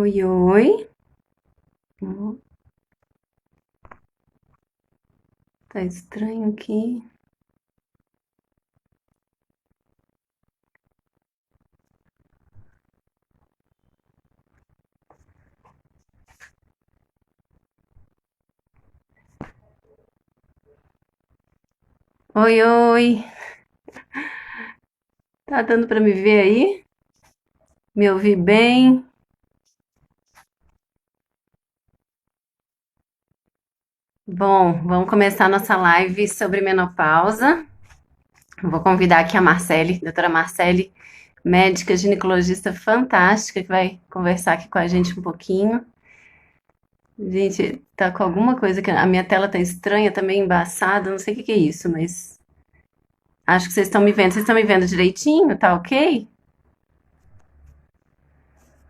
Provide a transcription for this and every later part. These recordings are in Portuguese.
Oi, oi. Hum, Tá estranho aqui. Oi, oi. Tá dando pra me ver aí? Me ouvir bem? Bom, vamos começar nossa live sobre menopausa. Vou convidar aqui a Marcele, doutora Marcele, médica ginecologista fantástica, que vai conversar aqui com a gente um pouquinho. Gente, tá com alguma coisa que a minha tela tá estranha, tá meio embaçada, não sei o que que é isso, mas acho que vocês estão me vendo. Vocês estão me vendo direitinho? Tá ok?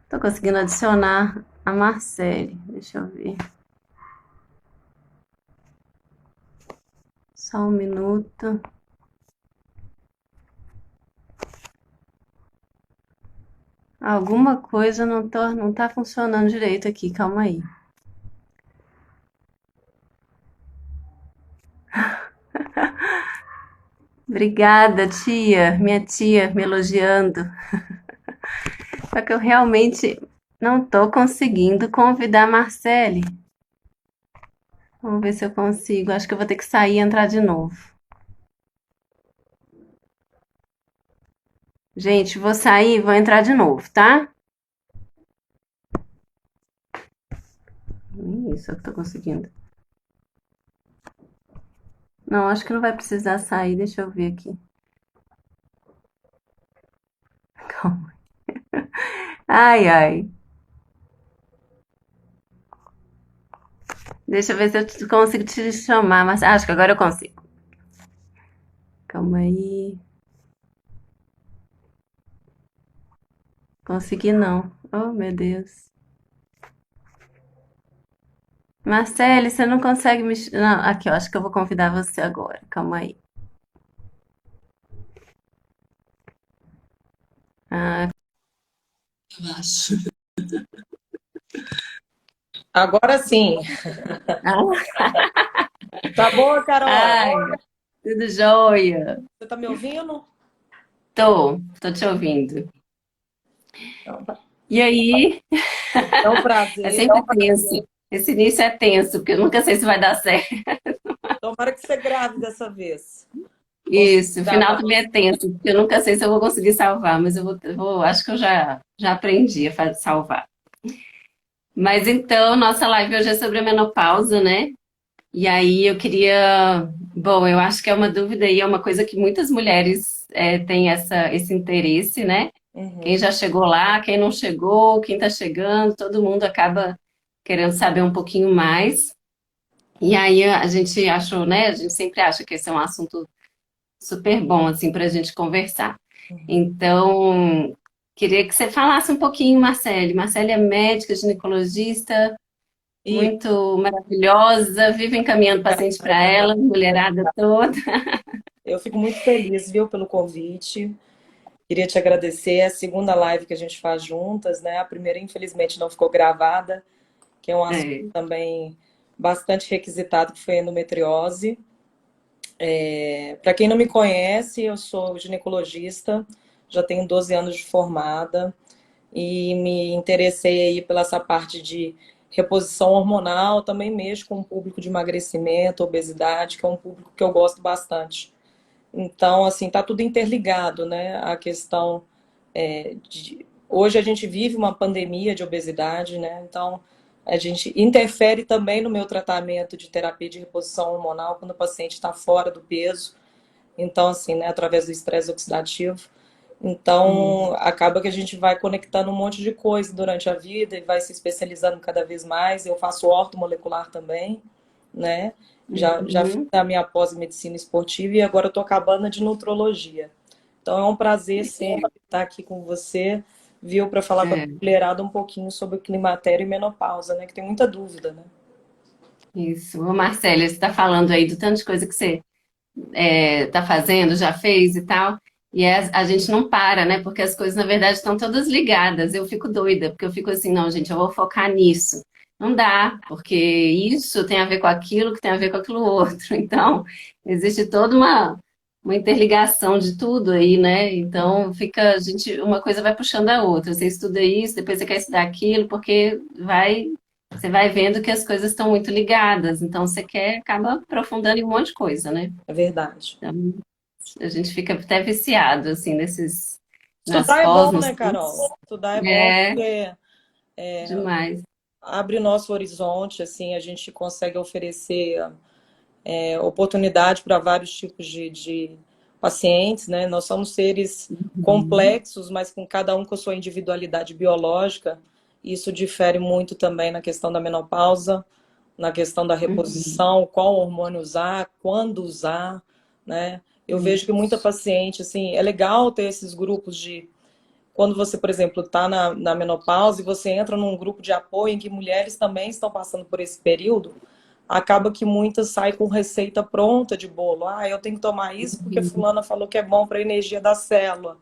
Tô conseguindo adicionar a Marcele. Deixa eu ver. Só um minuto. Alguma coisa não tá funcionando direito aqui. Calma aí. Obrigada, tia. Minha tia me elogiando. Só que eu realmente não tô conseguindo convidar a Marcele. Vamos ver se eu consigo. Acho que eu vou ter que sair e entrar de novo. Gente, vou sair e vou entrar de novo, tá? Isso, eu tô conseguindo. Não, acho que não vai precisar sair. Deixa eu ver aqui. Calma. Ai, ai. Deixa eu ver se eu consigo te chamar, mas acho que agora eu consigo. Calma aí. Consegui não. Oh, meu Deus. Marcele, você não consegue me. Não, aqui, eu acho que eu vou convidar você agora. Calma aí. Ah, eu acho. Agora sim. Tá boa, Carol? Ai, tudo jóia. Você tá me ouvindo? Tô te ouvindo. Então, E aí? é um É prazer. sempre tenso. Esse início é tenso, porque eu nunca sei se vai dar certo. Tomara que você grave dessa vez. Consiga Isso, o final gravar. também é tenso, porque eu nunca sei se eu vou conseguir salvar, mas acho que eu já aprendi a salvar. Mas então, nossa live hoje é sobre a menopausa, né? E aí eu queria, bom, eu acho que é uma dúvida e é uma coisa que muitas mulheres têm esse interesse, né? Quem Uhum. já chegou lá, quem não chegou, quem tá chegando, todo mundo acaba querendo saber um pouquinho mais. E aí a gente achou, né? A gente sempre acha que esse é um assunto super bom, assim, para a gente conversar. Uhum. Então, queria que você falasse um pouquinho, Marcele. Marcele é médica, ginecologista, E muito maravilhosa, vive encaminhando paciente para ela, mulherada toda. eu fico muito feliz, viu, pelo convite. Queria te agradecer. É a segunda live que a gente faz juntas, né? A primeira, infelizmente, não ficou gravada, que é um assunto É, também bastante requisitado, que foi a endometriose. Para quem não me conhece, eu sou ginecologista, já tenho 12 anos de formada e me interessei aí pela essa parte de reposição hormonal, também mexo com o público de emagrecimento, obesidade, que é um público que eu gosto bastante. Então, assim, tá tudo interligado, né? A questão hoje a gente vive uma pandemia de obesidade, né? Então, a gente interfere também no meu tratamento de terapia de reposição hormonal quando o paciente está fora do peso. Então, assim, né, através do estresse oxidativo. hum, Então, acaba que a gente vai conectando um monte de coisa durante a vida e vai se especializando cada vez mais. Eu faço ortomolecular também, né? Já fiz uhum, a minha pós em medicina esportiva e agora eu estou acabando de nutrologia. Então, é um prazer sempre estar aqui com você, viu, para falar com a é, mulherada um pouquinho sobre o climatério e menopausa, né? Que tem muita dúvida, né? isso. Ô, Marcele, você está falando aí do tanto de coisa que você está fazendo, já fez e tal. E a gente não para, né? Porque as coisas, na verdade, estão todas ligadas. Eu fico doida, porque eu fico assim, não, gente, eu vou focar nisso. Não dá, porque isso tem a ver com aquilo, que tem a ver com aquilo outro. Então, existe toda uma interligação de tudo aí, né? Então, fica, a gente, uma coisa vai puxando a outra. Você estuda isso, depois você quer estudar aquilo, porque você vai vendo que as coisas estão muito ligadas. Então, você quer, acaba aprofundando em um monte de coisa, né? É verdade. Então, a gente fica até viciado, assim, nas Estudar é pós, bom, nos né, Carol? cursos. Estudar é bom É, porque demais. abre o nosso horizonte, assim, a gente consegue oferecer oportunidade para vários tipos de pacientes, né? Nós somos seres Uhum, complexos, mas com cada um com a sua individualidade biológica. Isso difere muito também na questão da menopausa, na questão da uhum, reposição, qual hormônio usar, quando usar, né? Eu vejo que muita isso. paciente, assim, é legal ter esses grupos de quando você, por exemplo, está na menopausa e você entra num grupo de apoio em que mulheres também estão passando por esse período, acaba que muitas saem com receita pronta de bolo. Ah, eu tenho que tomar isso porque Uhum, fulana falou que é bom para a energia da célula.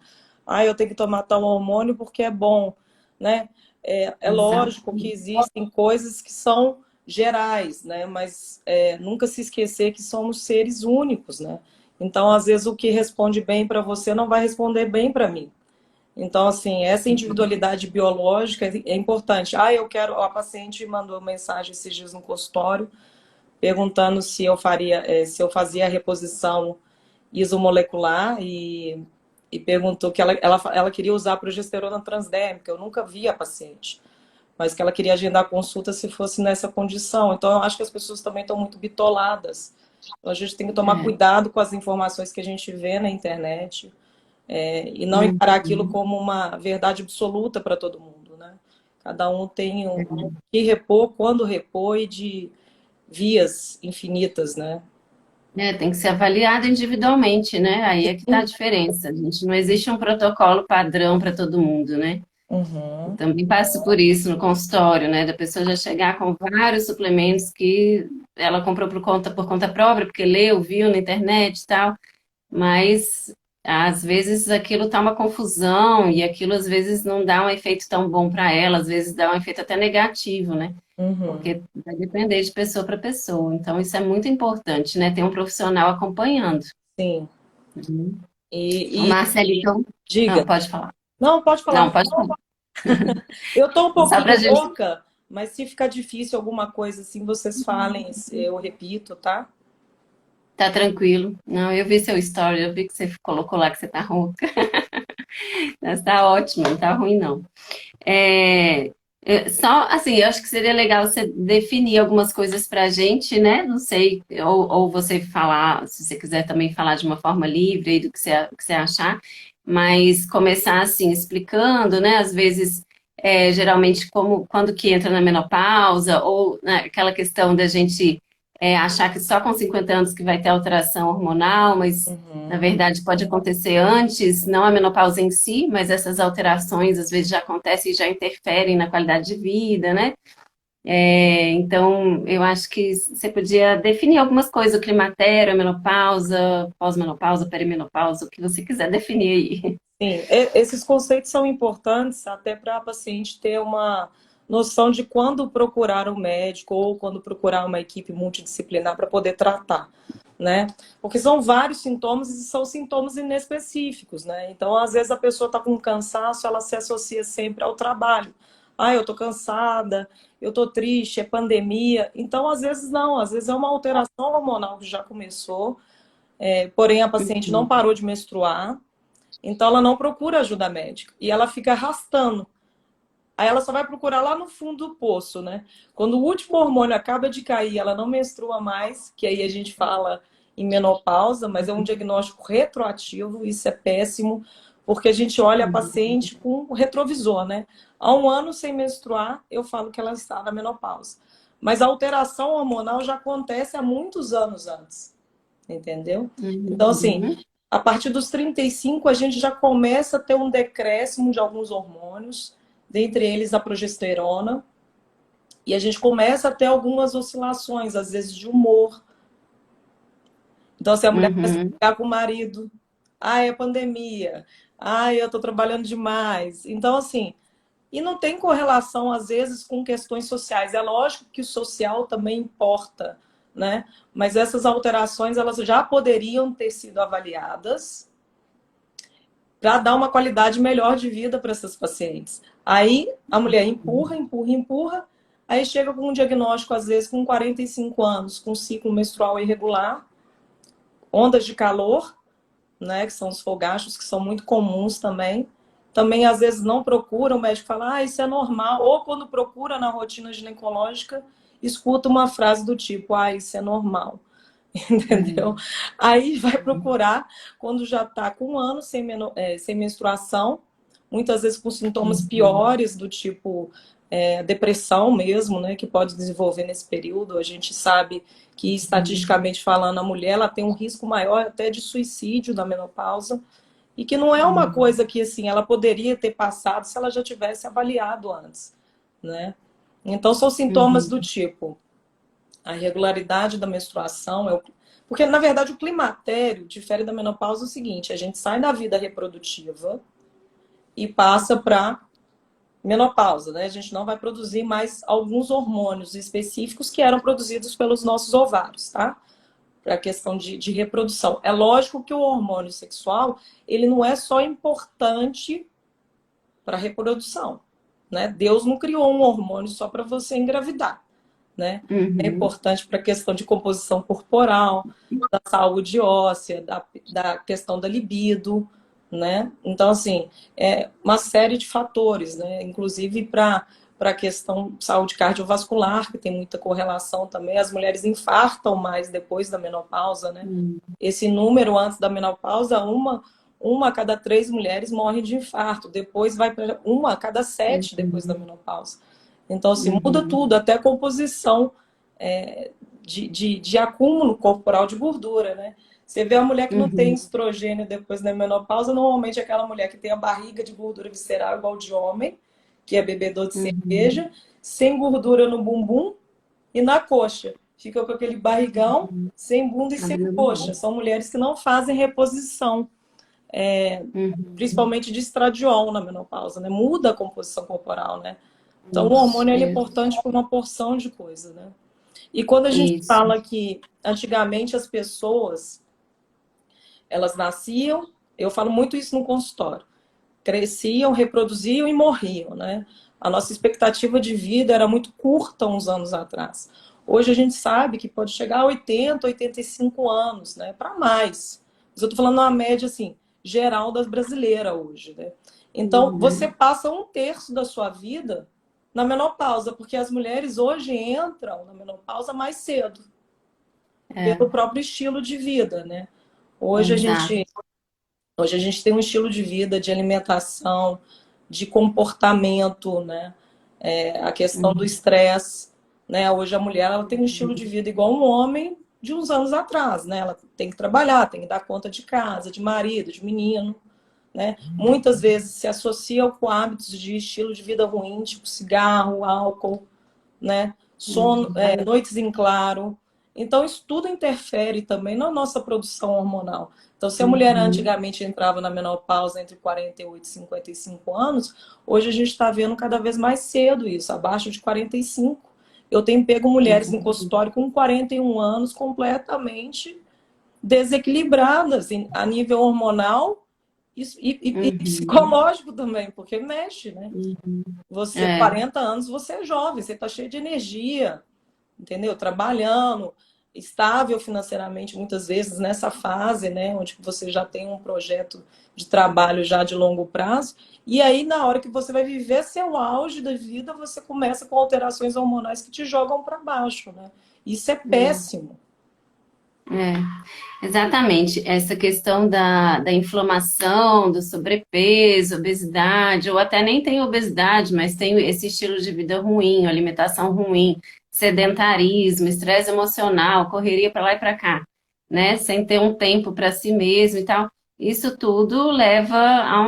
Ah, eu tenho que tomar tal hormônio porque é bom, né? É lógico que exatamente. existem coisas que são gerais, né? Mas nunca se esquecer que somos seres únicos, né? Então, às vezes, o que responde bem para você não vai responder bem para mim. Então, assim, essa individualidade biológica é importante. Ah, eu quero. A paciente mandou mensagem esses dias no consultório perguntando se eu fazia a reposição isomolecular e perguntou que ela queria usar a progesterona transdérmica. Eu nunca vi a paciente, mas que ela queria agendar a consulta se fosse nessa condição. Então, eu acho que as pessoas também estão muito bitoladas. Então, a gente tem que tomar É. cuidado com as informações que a gente vê na internet e não encarar aquilo Uhum. como uma verdade absoluta para todo mundo, né? Cada um tem o que repor, quando repor e de vias infinitas, né? É, tem que ser avaliado individualmente, né? Aí é que está a diferença. A gente não existe um protocolo padrão para todo mundo, né? Eu Uhum. também passo por isso no consultório, né? Da pessoa já chegar com vários suplementos que ela comprou por conta própria, porque leu, viu na internet e tal. Mas às vezes aquilo tá uma confusão e aquilo às vezes não dá um efeito tão bom para ela, às vezes dá um efeito até negativo, né? Uhum. Porque vai depender de pessoa para pessoa. Então isso é muito importante, né? Ter um profissional acompanhando. Sim. Uhum. O E Marcelo, então, diga. pode falar. Não, pode Não, falar. pode falar. Eu estou um Só pouquinho para gente. rouca, mas se ficar difícil alguma coisa assim, vocês falem, eu repito, tá? Tá tranquilo. Não, eu vi seu story, eu vi que você colocou lá que você tá rouca. Mas tá ótimo, não tá ruim não. Só assim, eu acho que seria legal você definir algumas coisas pra gente, né? Não sei, ou você falar, se você quiser também falar de uma forma livre aí do que você achar, mas começar assim, explicando, né? Às vezes, geralmente, como quando que entra na menopausa, ou né, aquela questão da gente achar que só com 50 anos que vai ter alteração hormonal, mas na Uhum. verdade, pode acontecer antes, não a menopausa em si, mas essas alterações às vezes já acontecem e já interferem na qualidade de vida, né? Então, eu acho que você podia definir algumas coisas, o climatério, a menopausa, pós-menopausa, perimenopausa, o que você quiser definir aí. Sim, esses conceitos são importantes até para a paciente ter uma noção de quando procurar um médico ou quando procurar uma equipe multidisciplinar para poder tratar, né? Porque são vários sintomas e são sintomas inespecíficos, né? Então, às vezes a pessoa está com cansaço, ela se associa sempre ao trabalho. Ah, eu tô cansada, eu tô triste, é pandemia. Então, às vezes não, às vezes é uma alteração hormonal que já começou, porém a paciente não Uhum, parou de menstruar, então ela não procura ajuda médica e ela fica arrastando. Aí ela só vai procurar lá no fundo do poço, né? Quando o último hormônio acaba de cair, ela não menstrua mais, que aí a gente fala em menopausa, mas é um diagnóstico retroativo, isso é péssimo, porque a gente olha a paciente com o retrovisor, né? Há um ano sem menstruar, eu falo que ela está na menopausa. Mas a alteração hormonal já acontece há muitos anos antes, entendeu? Então, assim, uhum, a partir dos 35, a gente já começa a ter um decréscimo de alguns hormônios, dentre eles a progesterona, e a gente começa a ter algumas oscilações, às vezes de humor. Então, se a mulher começa a uhum, brigar com o marido, Ah, é pandemia. Ah, eu estou trabalhando demais. Então, assim, e não tem correlação, às vezes, com questões sociais. É lógico que o social também importa, né? Mas essas alterações, elas já poderiam ter sido avaliadas para dar uma qualidade melhor de vida para essas pacientes. Aí a mulher empurra, empurra, empurra, aí chega com um diagnóstico, às vezes, com 45 anos, com ciclo menstrual irregular, ondas de calor, né, que são os fogachos, que são muito comuns também. Também, às vezes, não procura, o médico fala, ah, isso é normal. Ou quando procura na rotina ginecológica, escuta uma frase do tipo, ah, isso é normal. Entendeu? Aí vai procurar quando já está com um ano sem menstruação, muitas vezes com sintomas piores, do tipo depressão mesmo, né, que pode desenvolver nesse período. A gente sabe que, estatisticamente falando, a mulher ela tem um risco maior até de suicídio na menopausa, e que não é uma coisa que assim ela poderia ter passado se ela já tivesse avaliado antes, né? Então são sintomas do tipo a irregularidade da menstruação, porque na verdade o climatério difere da menopausa o seguinte, a gente sai da vida reprodutiva e passa para menopausa, né? A gente não vai produzir mais alguns hormônios específicos que eram produzidos pelos nossos ovários, tá? Para a questão de reprodução. É lógico que o hormônio sexual, ele não é só importante para a reprodução, né? Deus não criou um hormônio só para você engravidar, né? É importante para a questão de composição corporal, da saúde óssea, da questão da libido, né? Então, assim, é uma série de fatores, né? Inclusive para a questão de saúde cardiovascular, que tem muita correlação também. As mulheres infartam mais depois da menopausa, né? Esse número antes da menopausa, uma a cada 3 mulheres morre de infarto. Depois vai para uma a cada 7 depois da menopausa. Então, assim, muda tudo, até a composição de acúmulo corporal de gordura, né? Você vê a mulher que não tem estrogênio depois da menopausa, normalmente é aquela mulher que tem a barriga de gordura visceral igual de homem, que é bebedor de cerveja, sem gordura no bumbum e na coxa. Fica com aquele barrigão, sem bunda e sem coxa. São mulheres que não fazem reposição, principalmente de estradiol na menopausa, né? Muda a composição corporal, né? Então, o hormônio é importante para uma porção de coisa, né? E quando a gente fala que antigamente as pessoas, elas nasciam, eu falo muito isso no consultório, cresciam, reproduziam e morriam, né? A nossa expectativa de vida era muito curta uns anos atrás. Hoje a gente sabe que pode chegar a 80, 85 anos, né? Para mais. Mas eu estou falando uma média, assim, geral das brasileiras hoje, né? Então, você passa 1/3 da sua vida na menopausa, porque as mulheres hoje entram na menopausa mais cedo, pelo próprio estilo de vida, né? Hoje a gente, hoje a gente tem um estilo de vida, de alimentação, de comportamento, né? A questão do estresse, né? Hoje a mulher ela tem um estilo de vida igual um homem de uns anos atrás, né? Ela tem que trabalhar, tem que dar conta de casa, de marido, de menino, né? Muitas vezes se associa com hábitos de estilo de vida ruim, tipo cigarro, álcool, né? Sono, noites em claro. Então, isso tudo interfere também na nossa produção hormonal. Então, se a mulher antigamente entrava na menopausa entre 48 e 55 anos, hoje a gente está vendo cada vez mais cedo isso, abaixo de 45. Eu tenho pego mulheres em consultório com 41 anos completamente desequilibradas a nível hormonal e psicológico também, porque mexe, né? Você, 40 anos, você é jovem, você está cheio de energia, entendeu? Trabalhando, estável financeiramente, muitas vezes, nessa fase, né? Onde você já tem um projeto de trabalho já de longo prazo. E aí, na hora que você vai viver seu auge da vida, você começa com alterações hormonais que te jogam para baixo, né? Isso é péssimo. Exatamente. Essa questão da inflamação, do sobrepeso, obesidade, ou até nem tem obesidade, mas tem esse estilo de vida ruim, alimentação ruim, sedentarismo, estresse emocional, correria para lá e para cá, né? Sem ter um tempo para si mesmo e tal. Isso tudo leva a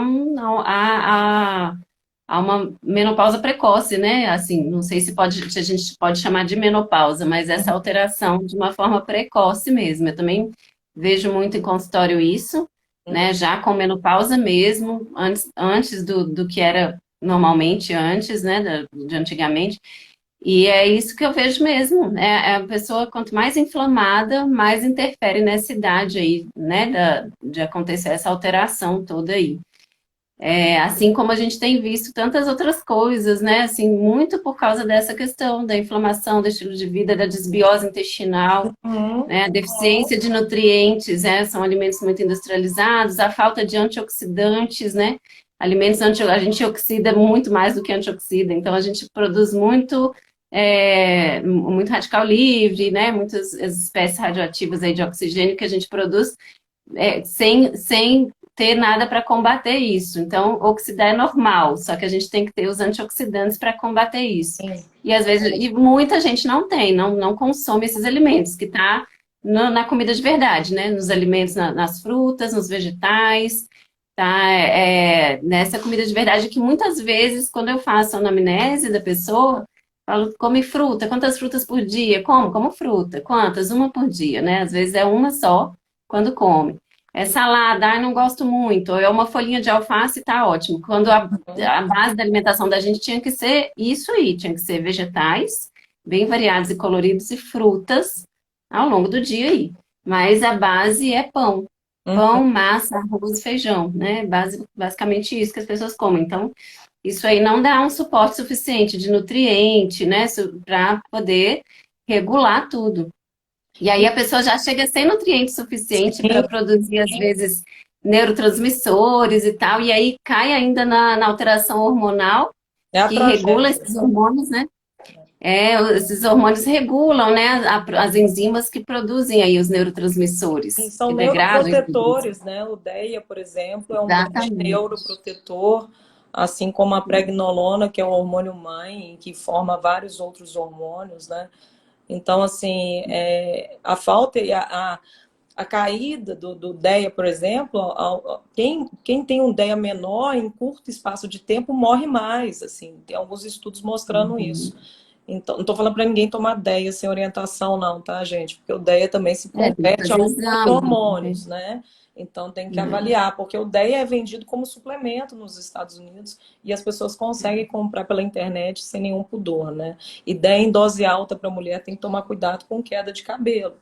uma menopausa precoce, né? Assim, não sei se a gente pode chamar de menopausa, mas essa alteração de uma forma precoce mesmo. Eu também vejo muito em consultório isso, Uhum. né? Já com menopausa mesmo, antes do que era normalmente antes, né? De antigamente. E é isso que eu vejo mesmo, né? A pessoa, quanto mais inflamada, mais interfere nessa idade aí, né? De acontecer essa alteração toda aí. É, assim como a gente tem visto tantas outras coisas, né? Assim, muito por causa dessa questão da inflamação, do estilo de vida, da desbiose intestinal, Uhum. né? A deficiência de nutrientes, né? São alimentos muito industrializados, a falta de antioxidantes, né? A gente oxida muito mais do que antioxida, então a gente produz muito radical livre, né? Muitas espécies radioativas aí de oxigênio que a gente produz sem ter nada para combater isso. Então, oxidar é normal, só que a gente tem que ter os antioxidantes para combater isso. Sim. E às vezes, e muita gente não tem, não consome esses alimentos, que está na comida de verdade, né? Nos alimentos, nas frutas, nos vegetais, tá? Nessa comida de verdade que muitas vezes, quando eu faço a anamnese da pessoa, falo, come fruta, quantas frutas por dia? Como fruta. Quantas? Uma por dia, né? Às vezes é uma só quando come. É salada, não gosto muito. Ou é uma folhinha de alface, tá ótimo. Quando Uhum. a base da alimentação da gente tinha que ser isso aí, tinha que ser vegetais, bem variados e coloridos, e frutas ao longo do dia aí. Mas a base é pão. Uhum. Pão, massa, arroz e feijão, né? Basicamente isso que as pessoas comem. Então, isso aí não dá um suporte suficiente de nutriente, né? Para poder regular tudo. E aí a pessoa já chega sem nutriente suficiente para Sim, produzir, às vezes, neurotransmissores e tal, e aí cai ainda na alteração hormonal, é a que regula tragédia. esses hormônios, né? Esses hormônios regulam, né, as enzimas que produzem aí os E neurotransmissores, são que degradam, inclusive. neuroprotetores, né? O DEA, por exemplo, é um grande Exatamente. neuroprotetor, assim como a pregnolona, que é o hormônio mãe, que forma vários outros hormônios, né? Então, assim, a falta e a caída do DEA, por exemplo, quem tem um DEA menor em curto espaço de tempo morre mais, assim, tem alguns estudos mostrando isso. Uhum. Então, não estou falando para ninguém tomar DEA sem orientação, não, tá, gente? Porque o DEA também se Tem que converte a fazer outros exame, tem que ver. hormônios, né? Então tem que avaliar, porque o DEA é vendido como suplemento nos Estados Unidos e as pessoas conseguem comprar pela internet sem nenhum pudor, né? E DEA em dose alta para mulher tem que tomar cuidado com queda de cabelo.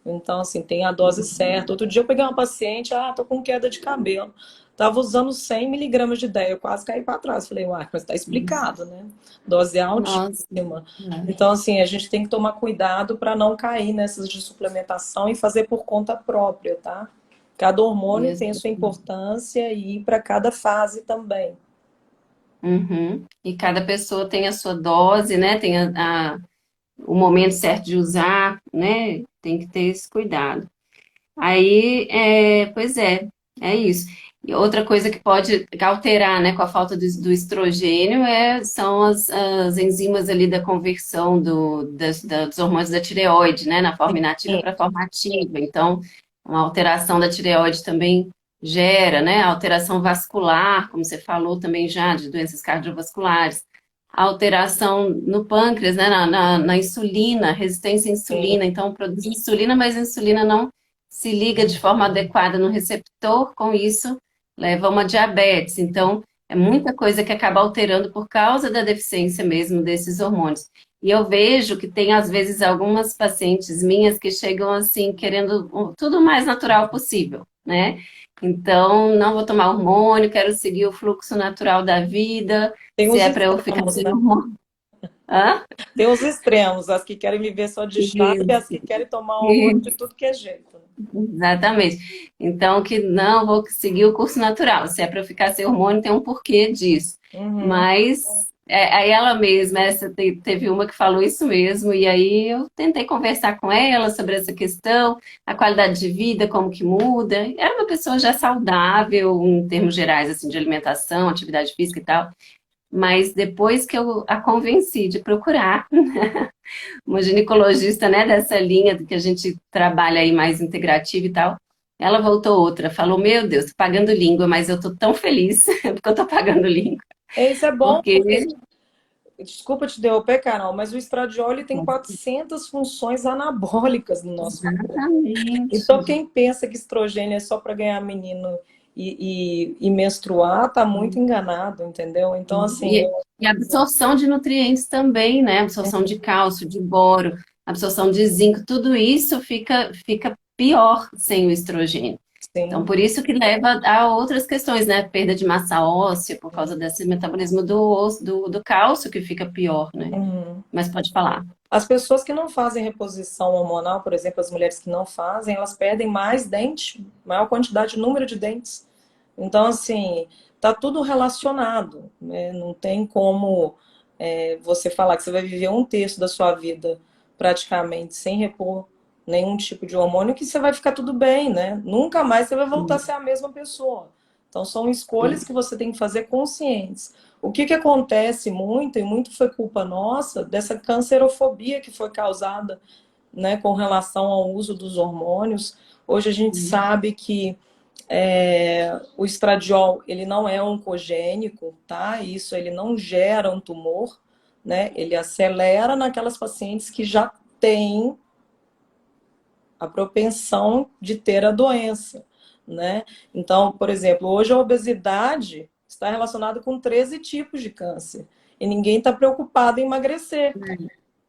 Então, assim, tem a dose certa. Outro dia eu peguei uma paciente, tô com queda de cabelo. Tava usando 100 miligramas de DEA, eu quase caí para trás. Falei, mas tá explicado, né? Dose Nossa. altíssima. Então, assim, a gente tem que tomar cuidado para não cair nessas de suplementação e fazer por conta própria, tá? Cada hormônio tem a Isso. sua importância e para cada fase também. Uhum. E cada pessoa tem a sua dose, né? Tem o momento certo de usar, né? Tem que ter esse cuidado. Aí, pois é isso. E outra coisa que pode alterar, né, com a falta do estrogênio são as enzimas ali da conversão dos hormônios da tireoide, né, na forma inativa para a forma ativa. Então, uma alteração da tireoide também gera, né, alteração vascular, como você falou também já, de doenças cardiovasculares. Alteração no pâncreas, né, na insulina, resistência à Sim. insulina. Então, produz insulina, mas a insulina não se liga de forma adequada no receptor, com isso leva a uma diabetes. Então, é muita coisa que acaba alterando por causa da deficiência mesmo desses hormônios. E eu vejo que tem, às vezes, algumas pacientes minhas que chegam assim, querendo tudo o mais natural possível, né? Então, não vou tomar hormônio, quero seguir o fluxo natural da vida, Tem se os é para eu ficar extremos, sem né? hormônio. Hã? Tem os extremos, as que querem me ver só de chá e as Isso, que querem tomar hormônio de isso. tudo que é jeito. Exatamente. Então, que não vou seguir o curso natural. Se é para eu ficar sem hormônio, tem um porquê disso. Uhum. Mas aí ela mesma, teve uma que falou isso mesmo, e aí eu tentei conversar com ela sobre essa questão, a qualidade de vida, como que muda. Era uma pessoa já saudável, em termos gerais, assim, de alimentação, atividade física e tal. Mas depois que eu a convenci de procurar uma ginecologista, né, dessa linha que a gente trabalha aí mais integrativa e tal. Ela voltou outra, falou: Meu Deus, tô pagando língua, mas eu tô tão feliz porque eu tô pagando língua. Isso é bom, Porque, porque Desculpa te interromper, Carol, mas o estradiol ele tem 400 funções anabólicas no nosso corpo. Então, Exatamente. quem pensa que estrogênio é só para ganhar menino e menstruar, tá muito enganado, entendeu? Então, assim, E a absorção de nutrientes também, né? Absorção de cálcio, de boro, absorção de zinco, tudo isso fica pior sem o estrogênio. Então, sim. por isso que leva a outras questões, né? Perda de massa óssea, por causa desse metabolismo do cálcio que fica pior, né? Uhum. Mas pode falar. As pessoas que não fazem reposição hormonal, por exemplo, as mulheres que não fazem, elas perdem mais dente, maior quantidade, número de dentes. Então, assim, tá tudo relacionado, né? Não tem como você falar que você vai viver um terço da sua vida praticamente sem repor nenhum tipo de hormônio, que você vai ficar tudo bem, né? Nunca mais você vai voltar a ser a mesma pessoa. Então, são escolhas que você tem que fazer conscientes. O que acontece muito, e muito foi culpa nossa, dessa cancerofobia que foi causada, né, com relação ao uso dos hormônios. Hoje a gente sabe que o estradiol ele não é oncogênico, tá? Isso ele não gera um tumor, né? Ele acelera naquelas pacientes que já têm a propensão de ter a doença, né? Então, por exemplo, hoje a obesidade está relacionada com 13 tipos de câncer e ninguém está preocupado em emagrecer,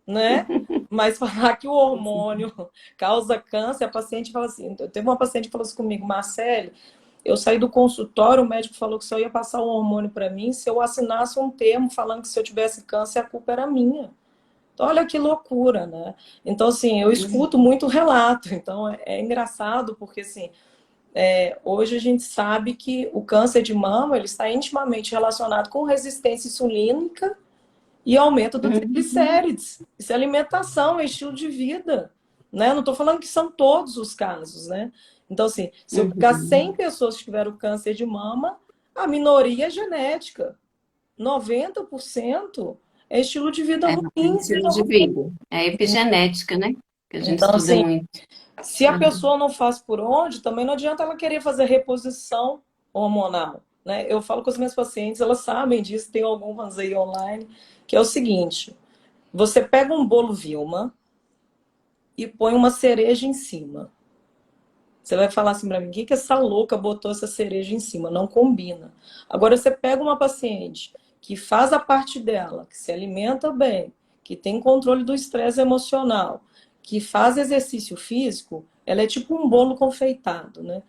né? Mas falar que o hormônio causa câncer, a paciente fala assim, teve uma paciente que falou assim comigo, Marcele, eu saí do consultório, o médico falou que só ia passar um hormônio para mim se eu assinasse um termo falando que se eu tivesse câncer a culpa era minha. Então, olha que loucura, né? Então, assim, eu escuto muito relato. Então, é engraçado porque, assim, hoje a gente sabe que o câncer de mama ele está intimamente relacionado com resistência insulínica e aumento do triglicérides. Isso é alimentação, é estilo de vida, né? Não estou falando que são todos os casos, né? Então, assim, se eu pegar 100 pessoas que tiveram câncer de mama, a minoria é genética. 90% é estilo de vida É, ruim. estilo de vida. É epigenética, né? Que a gente Então, estuda assim, muito. se a pessoa não faz por onde, também não adianta ela querer fazer reposição hormonal, né? Eu falo com os meus pacientes, elas sabem disso, tem algumas aí online, que é o seguinte: você pega um bolo Vilma e põe uma cereja em cima. Você vai falar assim para mim, o que essa louca botou essa cereja em cima? Não combina. Agora você pega uma paciente que faz a parte dela, que se alimenta bem, que tem controle do estresse emocional, que faz exercício físico, ela é tipo um bolo confeitado, né?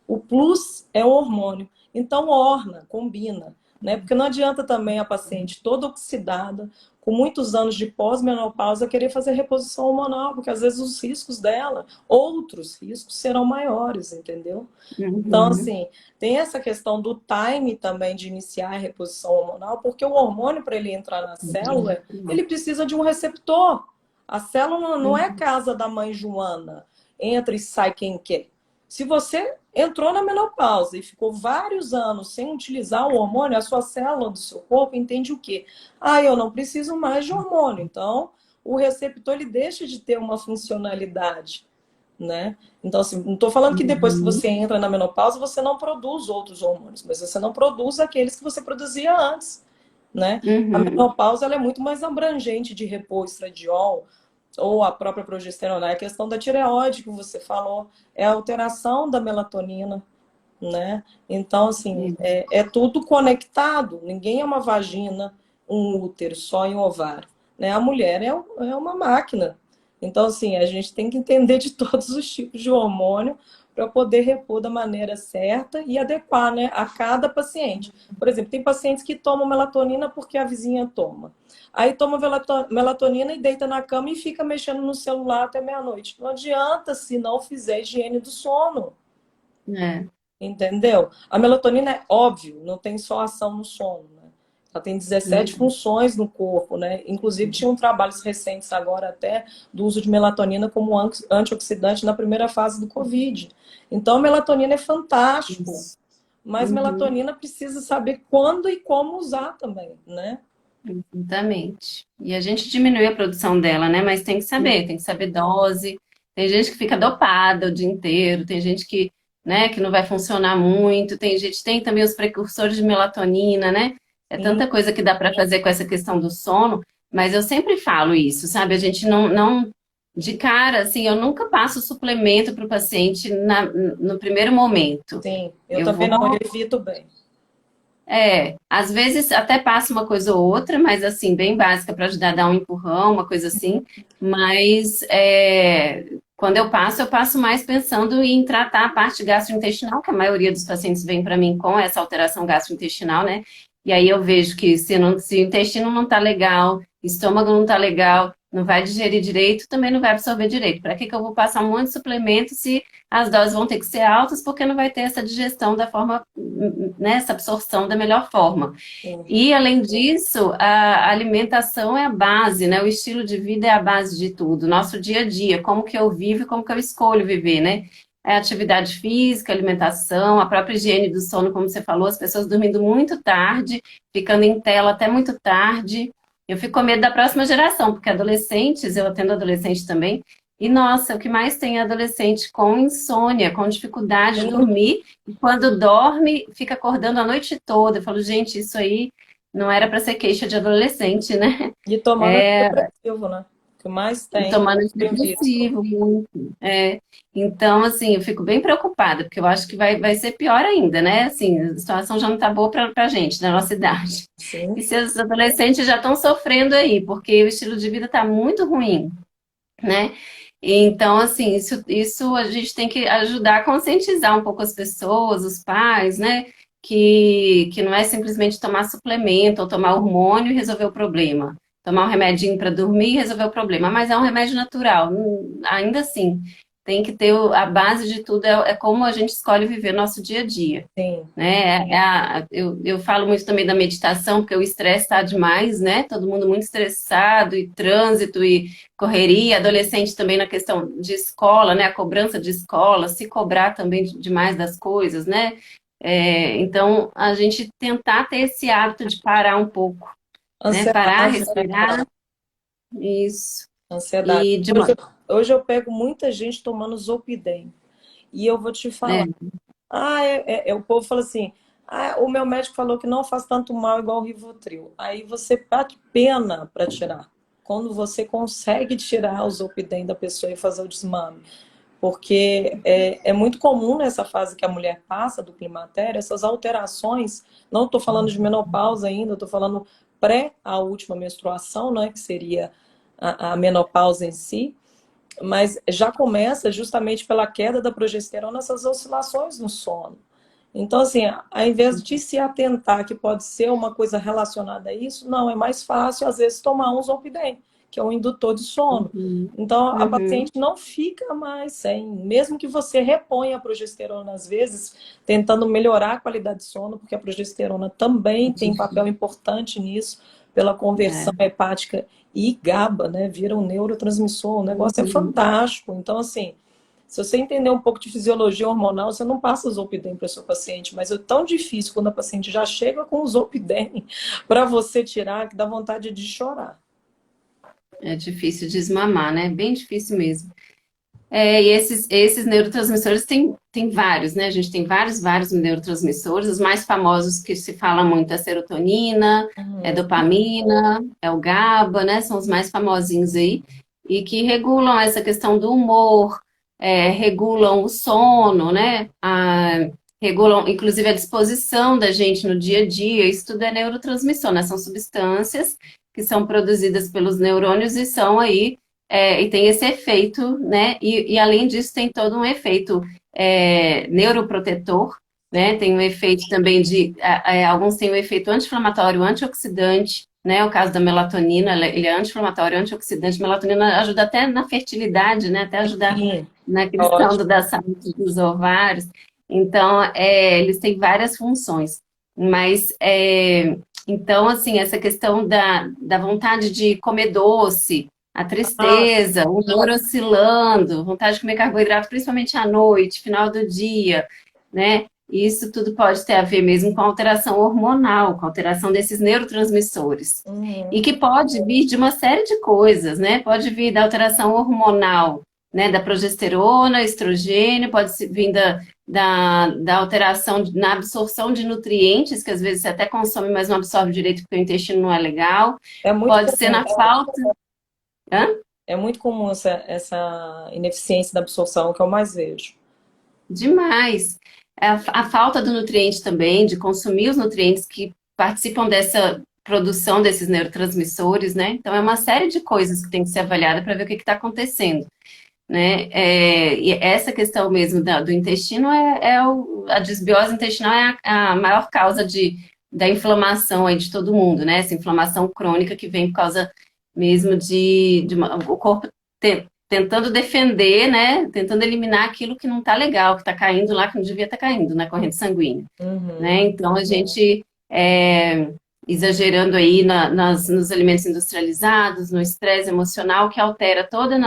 O plus é o hormônio. Então orna, combina, né? Porque não adianta também a paciente toda oxidada, com muitos anos de pós-menopausa, querer fazer reposição hormonal, porque às vezes os riscos dela, outros riscos, serão maiores, entendeu? Então, Uhum. assim, tem essa questão do time também de iniciar a reposição hormonal, porque o hormônio, para ele entrar na célula, ele precisa de um receptor. A célula não é casa da mãe Joana, entra e sai quem quer. Se você entrou na menopausa e ficou vários anos sem utilizar o hormônio, a sua célula do seu corpo entende o quê? Ah, eu não preciso mais de hormônio. Então, o receptor ele deixa de ter uma funcionalidade, né? Então, assim, não estou falando que depois que Uhum. você entra na menopausa, você não produz outros hormônios, mas você não produz aqueles que você produzia antes, né? A Uhum. menopausa ela é muito mais abrangente de repor estradiol ou a própria progesterona. É a questão da tireoide que você falou, é a alteração da melatonina, né? Então, assim, é tudo conectado. Ninguém é uma vagina, um útero, só em um ovário, né? A mulher é uma máquina. Então, assim, a gente tem que entender de todos os tipos de hormônio para poder repor da maneira certa e adequar, né, a cada paciente. Por exemplo, tem pacientes que tomam melatonina porque a vizinha toma. Aí toma melatonina e deita na cama e fica mexendo no celular até meia-noite. Não adianta se não fizer higiene do sono. É. Entendeu? A melatonina é óbvio, não tem só ação no sono, né? Ela tem 17 Uhum. funções no corpo, né? Inclusive, tinham trabalhos recentes agora até do uso de melatonina como antioxidante na primeira fase do Covid. Então, a melatonina é fantástico, Isso. mas Uhum. melatonina precisa saber quando e como usar também, né? Exatamente. E a gente diminui a produção dela, né? Mas tem que saber dose. Tem gente que fica dopada o dia inteiro, tem gente que, né, que não vai funcionar muito, tem gente, tem também os precursores de melatonina, né? É Sim, tanta coisa que dá para fazer com essa questão do sono, mas eu sempre falo isso, sabe? A gente não de cara, assim, eu nunca passo suplemento para o paciente no primeiro momento. sim. Eu Eu também não, eu vou, evito bem. às vezes até passo uma coisa ou outra, mas assim, bem básica para ajudar a dar um empurrão, uma coisa assim. Mas quando eu passo mais pensando em tratar a parte gastrointestinal, que a maioria dos pacientes vem para mim com essa alteração gastrointestinal, né? E aí eu vejo que se o intestino não tá legal, estômago não tá legal, não vai digerir direito, também não vai absorver direito. Para que que eu vou passar um monte de suplemento se as doses vão ter que ser altas, porque não vai ter essa digestão da forma, né, essa absorção da melhor forma. Sim, E, além disso, a alimentação é a base, né? O estilo de vida é a base de tudo. Nosso dia a dia, como que eu vivo e como que eu escolho viver, né? É atividade física, alimentação, a própria higiene do sono, como você falou, as pessoas dormindo muito tarde, ficando em tela até muito tarde. Eu fico com medo da próxima geração, porque adolescentes, eu atendo adolescente também, e nossa, o que mais tem é adolescente com insônia, com dificuldade de sim. dormir, e quando dorme, fica acordando a noite toda. Eu falo, gente, isso aí não era para ser queixa de adolescente, né? E tomando antidepressivo, né? O que mais E tem tomando é vício. antidepressivo, muito. Então, assim, eu fico bem preocupada, porque eu acho que vai ser pior ainda, né? Assim, a situação já não tá boa para gente, na nossa idade. E Sim, se os adolescentes já estão sofrendo aí, porque o estilo de vida está muito ruim, né? Então, assim, isso a gente tem que ajudar a conscientizar um pouco as pessoas, os pais, né? Que não é simplesmente tomar suplemento ou tomar hormônio e resolver o problema. Tomar um remedinho para dormir e resolver o problema, mas é um remédio natural. Ainda assim, tem que ter a base de tudo, é como a gente escolhe viver nosso dia a dia, sim, né? Eu falo muito também da meditação, porque o estresse está demais, né? Todo mundo muito estressado, e trânsito, e correria, adolescente também na questão de escola, né? A cobrança de escola, se cobrar também demais das coisas, né? Então, a gente tentar ter esse hábito de parar um pouco, né? Parar, ansiedade, né? respirar, isso. Ansiedade. E de Hoje uma, hoje eu pego muita gente tomando Zolpidem. E eu vou te falar. né? O povo fala assim, o meu médico falou que não faz tanto mal igual o Rivotril. Aí você bate pena para tirar. Quando você consegue tirar o Zolpidem da pessoa e fazer o desmame. Porque é muito comum nessa fase que a mulher passa do climatério, essas alterações, não estou falando de menopausa ainda, estou falando pré a última menstruação, né, que seria a menopausa em si, mas já começa justamente pela queda da progesterona, essas oscilações no sono. Então, assim, ao invés de se atentar que pode ser uma coisa relacionada a isso, não, é mais fácil, às vezes, tomar um Zolpidem, que é um indutor de sono. Uhum, Então, a uhum, paciente não fica mais sem, mesmo que você reponha a progesterona, às vezes, tentando melhorar a qualidade de sono, porque a progesterona também tem papel importante nisso, pela conversão é, hepática e GABA, né? Vira um neurotransmissor, o negócio é uhum. fantástico. Então, assim, se você entender um pouco de fisiologia hormonal, você não passa o Zolpidem para o seu paciente, mas é tão difícil quando a paciente já chega com o Zolpidem para você tirar que dá vontade de chorar. É difícil desmamar, né? Bem difícil mesmo. E esses neurotransmissores tem vários, né? A gente tem vários neurotransmissores. Os mais famosos que se fala muito é a serotonina, é Uhum. dopamina, é o GABA, né? São os mais famosinhos aí. E que regulam essa questão do humor, regulam o sono, né? Regulam, inclusive, a disposição da gente no dia a dia. Isso tudo é neurotransmissor, né? São substâncias que são produzidas pelos neurônios e são aí e tem esse efeito, né? E além disso, tem todo um efeito neuroprotetor, né? Tem um efeito também alguns têm um efeito anti-inflamatório, antioxidante, né? O caso da melatonina, ele é anti-inflamatório, antioxidante. Melatonina ajuda até na fertilidade, né? Até ajudar Sim, na questão ótimo. da saúde dos ovários. Então, eles têm várias funções, mas então, assim, essa questão da vontade de comer doce, a Ah, tristeza, o humor oscilando, vontade de comer carboidrato, principalmente à noite, final do dia, né? Isso tudo pode ter a ver mesmo com alteração hormonal, com alteração desses neurotransmissores. E uhum. que pode vir de uma série de coisas, né? Pode vir da alteração hormonal, né, da progesterona, estrogênio, pode vir da alteração na absorção de nutrientes, que às vezes você até consome, mas não absorve direito porque o intestino não é legal. É muito Pode ser comum, na falta. Hã? é muito comum essa ineficiência da absorção, que eu mais vejo. Demais. A falta do nutriente também, de consumir os nutrientes que participam dessa produção desses neurotransmissores, né? Então, é uma série de coisas que tem que ser avaliada para ver o que está acontecendo, né? E essa questão mesmo do intestino a desbiose intestinal é a maior causa da inflamação aí de todo mundo, né? Essa inflamação crônica que vem por causa mesmo o corpo tentando defender, né? Tentando eliminar aquilo que não está legal, que está caindo lá, que não devia estar caindo na corrente sanguínea, Uhum. né? Então a gente exagerando aí nos alimentos industrializados, no estresse emocional que altera toda a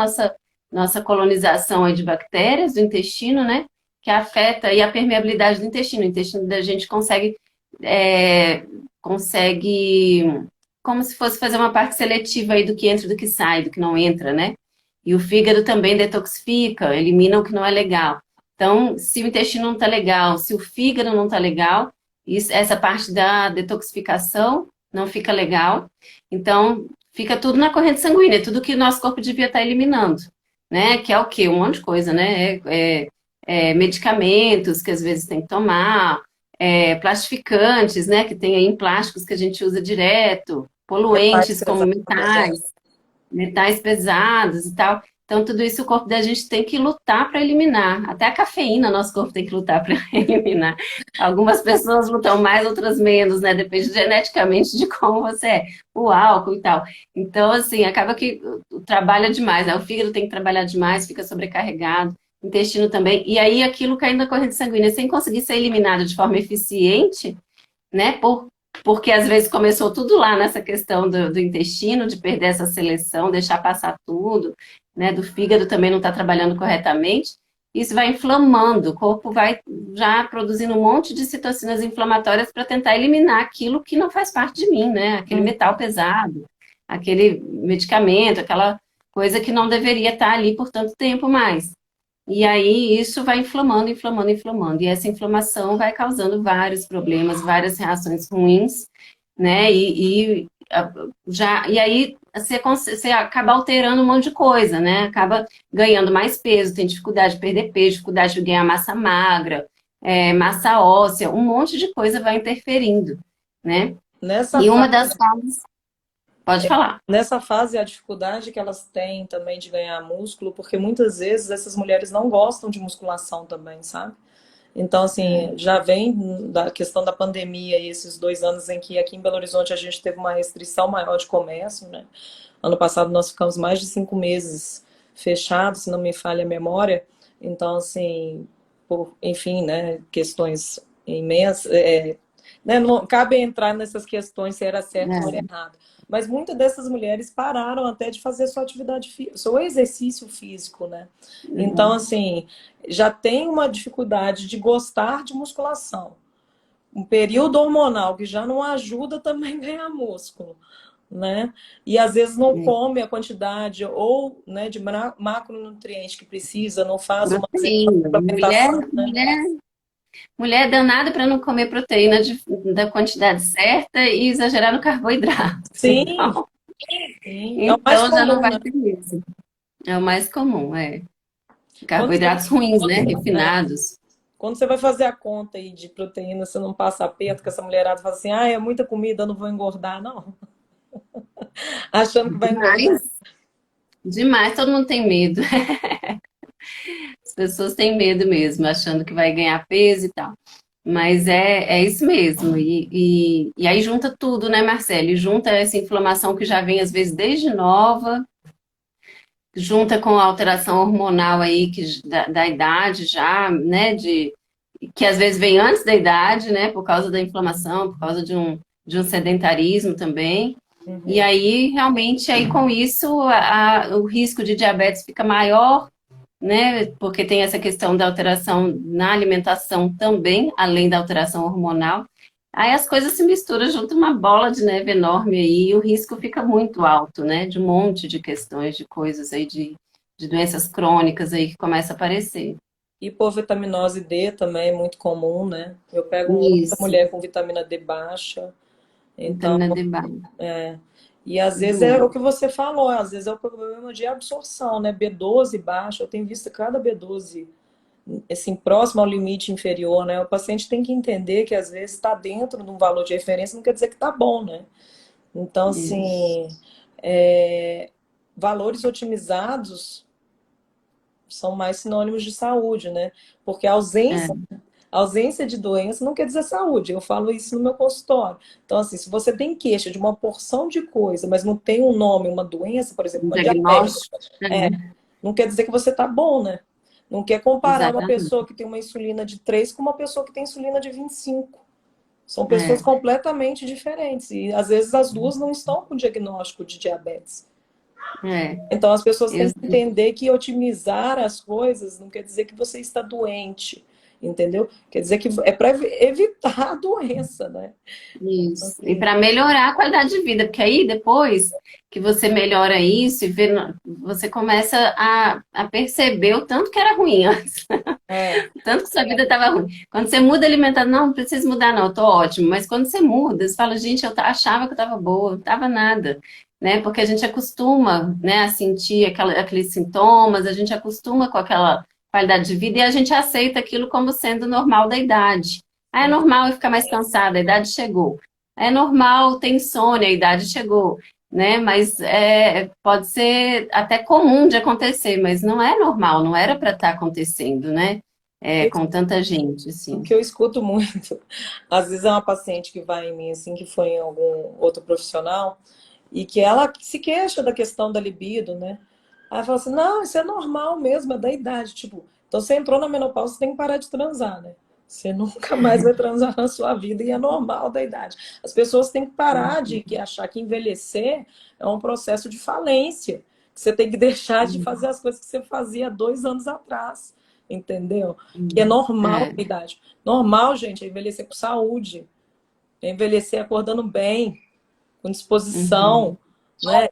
nossa colonização aí de bactérias do intestino, né? Que afeta aí a permeabilidade do intestino. O intestino da gente consegue como se fosse fazer uma parte seletiva aí do que entra e do que sai, do que não entra, né? E o fígado também detoxifica, elimina o que não é legal. Então, se o intestino não está legal, se o fígado não está legal, essa parte da detoxificação não fica legal. Então, fica tudo na corrente sanguínea, tudo que o nosso corpo devia estar eliminando, né? Que é o quê? Um monte de coisa, né? Medicamentos que às vezes tem que tomar, plastificantes, né? Que tem aí em plásticos que a gente usa direto, Metais poluentes como pesados. metais pesados e tal. Então, tudo isso o corpo da gente tem que lutar para eliminar. Até a cafeína, nosso corpo tem que lutar para eliminar. Algumas pessoas lutam mais, outras menos, né? Depende geneticamente de como você é. O álcool e tal. Então, assim, acaba que trabalha demais, né? O fígado tem que trabalhar demais, fica sobrecarregado. O intestino também. E aí, aquilo caindo na corrente sanguínea, sem conseguir ser eliminado de forma eficiente, né? Porque às vezes começou tudo lá nessa questão do intestino, de perder essa seleção, deixar passar tudo, né? Do fígado também não está trabalhando corretamente. Isso vai inflamando, o corpo vai já produzindo um monte de citocinas inflamatórias para tentar eliminar aquilo que não faz parte de mim, né? Aquele Uhum. metal pesado, aquele medicamento, aquela coisa que não deveria estar ali por tanto tempo mais. E aí isso vai inflamando, inflamando, inflamando. E essa inflamação vai causando vários problemas, várias reações ruins, né? E aí você acaba alterando um monte de coisa, né? Acaba ganhando mais peso, tem dificuldade de perder peso, dificuldade de ganhar massa magra, massa óssea, um monte de coisa vai interferindo, né? Nessa E uma fase, das causas, pode falar. nessa fase, a dificuldade que elas têm também de ganhar músculo, porque muitas vezes essas mulheres não gostam de musculação também, sabe? Então, assim, já vem da questão da pandemia e esses 2 anos em que aqui em Belo Horizonte a gente teve uma restrição maior de comércio, né? Ano passado nós ficamos mais de 5 meses fechados, se não me falha a memória. Então, assim, enfim, né, questões imensas, né, não cabe entrar nessas questões se era certo ou É, errado. Mas muitas dessas mulheres pararam até de fazer sua atividade física, seu exercício físico, né? Então, assim, já tem uma dificuldade de gostar de musculação. Um período hormonal que já não ajuda também a ganhar músculo, né? E às vezes não come a quantidade ou, né, de macronutrientes que precisa, não faz uma proteína. suplementação, né? Mulher é danada para não comer proteína da quantidade certa e exagerar no carboidrato. Sim, sim. É o mais Então já não comum, vai né? ter isso. É o mais comum, é. Quando você, Carboidratos ruins, né? é, Refinados. quando você vai fazer a conta aí de proteína, você não passa aperto, que essa mulherada fala assim, ah, é muita comida, eu não vou engordar, não. Achando que vai engordar. Demais, demais. Todo mundo tem medo. As pessoas têm medo mesmo, achando que vai ganhar peso e tal. Mas é isso mesmo. E aí junta tudo, né, Marcele? Junta essa inflamação que já vem, às vezes, desde nova, junta com a alteração hormonal aí da idade já, né, que às vezes vem antes da idade, né, por causa da inflamação, por causa de um sedentarismo também. E Uhum. aí, realmente, aí com isso, o risco de diabetes fica maior, né, porque tem essa questão da alteração na alimentação também, além da alteração hormonal. Aí as coisas se misturam junto uma bola de neve enorme aí, e o risco fica muito alto, né, de um monte de questões, de coisas aí, de de doenças crônicas aí que começam a aparecer. Hipovitaminose D também é muito comum, né? Eu pego muita Isso, mulher com vitamina D baixa, então, vitamina D baixa. e às vezes é o que você falou, às vezes é o problema de absorção, né? B12 baixa, eu tenho visto cada B12 assim, próximo ao limite inferior, né? O paciente tem que entender que às vezes está dentro de um valor de referência, não quer dizer que está bom, né? Então, Isso. assim, valores otimizados são mais sinônimos de saúde, né? Porque É, a ausência de doença não quer dizer saúde. Eu falo isso no meu consultório. Então, assim, se você tem queixa de uma porção de coisa, mas não tem um nome, uma doença, por exemplo, um uma diabetes, diagnóstico. É, não quer dizer que você está bom, né? Não quer comparar uma exatamente. pessoa que tem uma insulina de 3 com uma pessoa que tem insulina de 25. São pessoas É, completamente diferentes. E às vezes as duas não estão com diagnóstico de diabetes. é. Então as pessoas têm Eu, que entender que otimizar as coisas não quer dizer que você está doente, entendeu? Quer dizer que é para evitar a doença, né? Isso. E Assim, para melhorar a qualidade de vida, porque aí depois que você melhora isso e vê, você começa a perceber o tanto que era ruim antes, é, o tanto que sua vida estava ruim. Quando você muda a alimentação, não, não preciso mudar, não, eu tô ótimo. Mas quando você muda, você fala, gente, achava que eu estava boa, não estava nada. Né? Porque a gente acostuma, né, a sentir aqueles sintomas, a gente acostuma com aquela qualidade de vida e a gente aceita aquilo como sendo normal da idade. Ah, é normal eu ficar mais cansada, a idade chegou. É normal ter insônia, a idade chegou, né? Mas pode ser até comum de acontecer, mas não é normal, não era para estar acontecendo, né? Com tanta gente, o assim. que eu escuto muito, às vezes é uma paciente que vai em mim, assim, que foi em algum outro profissional, e que ela se queixa da questão da libido, né? Aí fala assim, não, isso é normal mesmo, é da idade. Tipo, então você entrou na menopausa, você tem que parar de transar, né? Você nunca mais vai transar na sua vida e é normal da idade. As pessoas têm que parar de achar que envelhecer é um processo de falência. Que você tem que deixar de fazer as coisas que você fazia há 2 anos atrás. Entendeu? Que é normal É. a idade. Normal, gente, é envelhecer com saúde. É envelhecer acordando bem, com disposição, Uhum. né?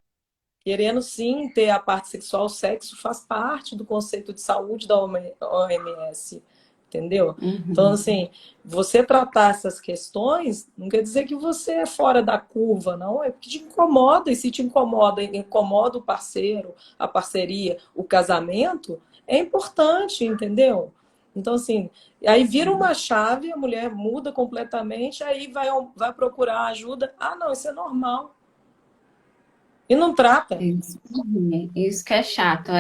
Querendo sim ter a parte sexual, o sexo faz parte do conceito de saúde da OMS, entendeu? Então, Uhum. assim, você tratar essas questões não quer dizer que você é fora da curva, não, é porque te incomoda, e se te incomoda, incomoda o parceiro, a parceria, o casamento, é importante, entendeu? Então, assim, aí vira uma chave, a mulher muda completamente, aí vai procurar ajuda. Ah, não, isso é normal. E não trata. Isso que é chato,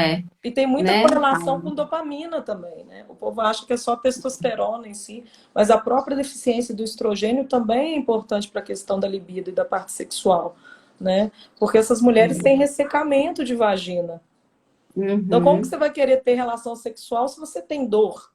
E tem muita né? correlação com dopamina também, né? O povo acha que é só testosterona em si, mas a própria deficiência do estrogênio também é importante para a questão da libido e da parte sexual, né? Porque essas mulheres têm ressecamento de vagina. Então, como que Uhum. você vai querer ter relação sexual se você tem dor?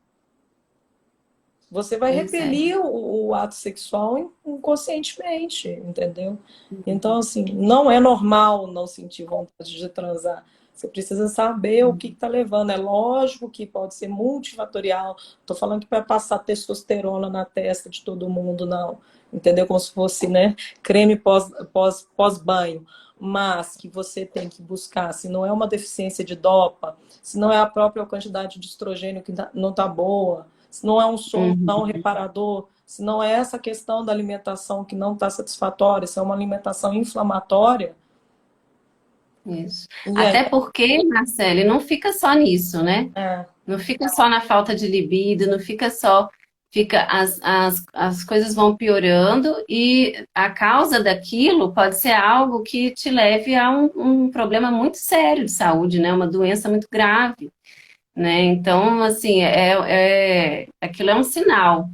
Você vai Pois é. repelir o ato sexual inconscientemente, entendeu? Então, assim, não é normal não sentir vontade de transar. Você precisa saber o que está levando. É lógico que pode ser multifatorial. Estou falando que vai passar testosterona na testa de todo mundo, não. Entendeu? Como se fosse, né, creme pós-banho. Mas que você tem que buscar, se não é uma deficiência de dopa, se não é a própria quantidade de estrogênio que não está boa, se não é um sono não Uhum. reparador, se não é essa questão da alimentação que não está satisfatória, se é uma alimentação inflamatória, Isso. e aí Até porque, Marcele, não fica só nisso, né? é, Não fica só na falta de libido, não fica só. Fica, as coisas vão piorando e a causa daquilo pode ser algo que te leve a um problema muito sério de saúde, né? Uma doença muito grave, né? Então, assim, aquilo é um sinal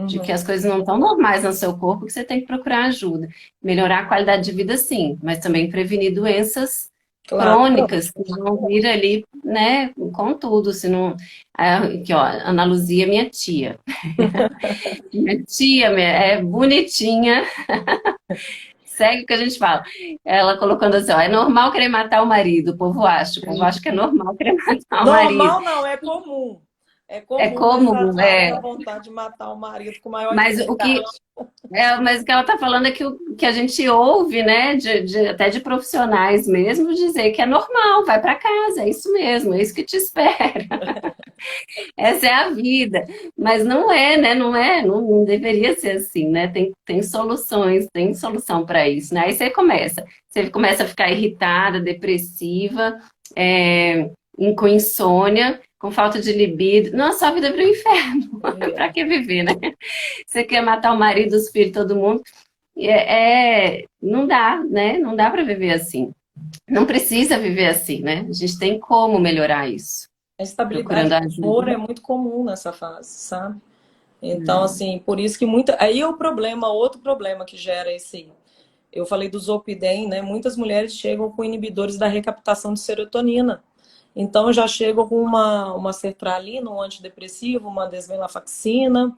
de que uhum, as coisas não estão normais no seu corpo, que você tem que procurar ajuda. Melhorar a qualidade de vida, sim, mas também prevenir doenças claro. crônicas que vão vir ali, né, com tudo, se não... Aqui, ó, Ana Luzia, minha tia. Minha tia é bonitinha, segue o que a gente fala. Ela colocando assim, ó, é normal querer matar o marido, o povo acha que é normal querer matar o marido. Normal não, é comum. É É comum nessas comum, horas a é. vontade de matar o marido com maior Mas o que, intensidade. mas o que ela está falando é que o que a gente ouve, né, até de profissionais mesmo, dizer que é normal, vai para casa, é isso mesmo, é isso que te espera, essa é a vida. Mas não é, né? Não deveria ser assim, né? Tem soluções, tem solução para isso, né? Aí você começa a ficar irritada, depressiva, é, com insônia, com falta de libido. Nossa, a vida vira um inferno. Para que viver, né? Você quer matar o marido, os filhos, todo mundo. Não dá, né? Não dá para viver assim. Não precisa viver assim, né? A gente tem como melhorar isso. A estabilidade Procurando de humor ajuda. é muito comum nessa fase, sabe? Então, Né? assim, por isso que muita. Aí é o problema, outro problema que gera esse. Eu falei do Zolpidem, né? Muitas mulheres chegam com inibidores da recaptação de serotonina. Então, já chegam com uma sertralina, um antidepressivo, uma desvenlafaxina.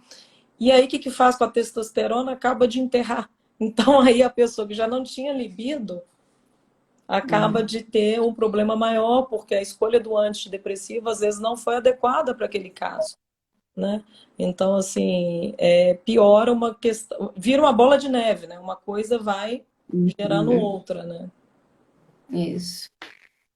E aí, o que que faz com a testosterona? Acaba de enterrar. Então, aí a pessoa que já não tinha libido acaba Hum. de ter um problema maior, porque a escolha do antidepressivo às vezes não foi adequada para aquele caso, né? Então, assim, piora uma questão, vira uma bola de neve, né? Uma coisa vai gerando Uhum. outra, né? Isso.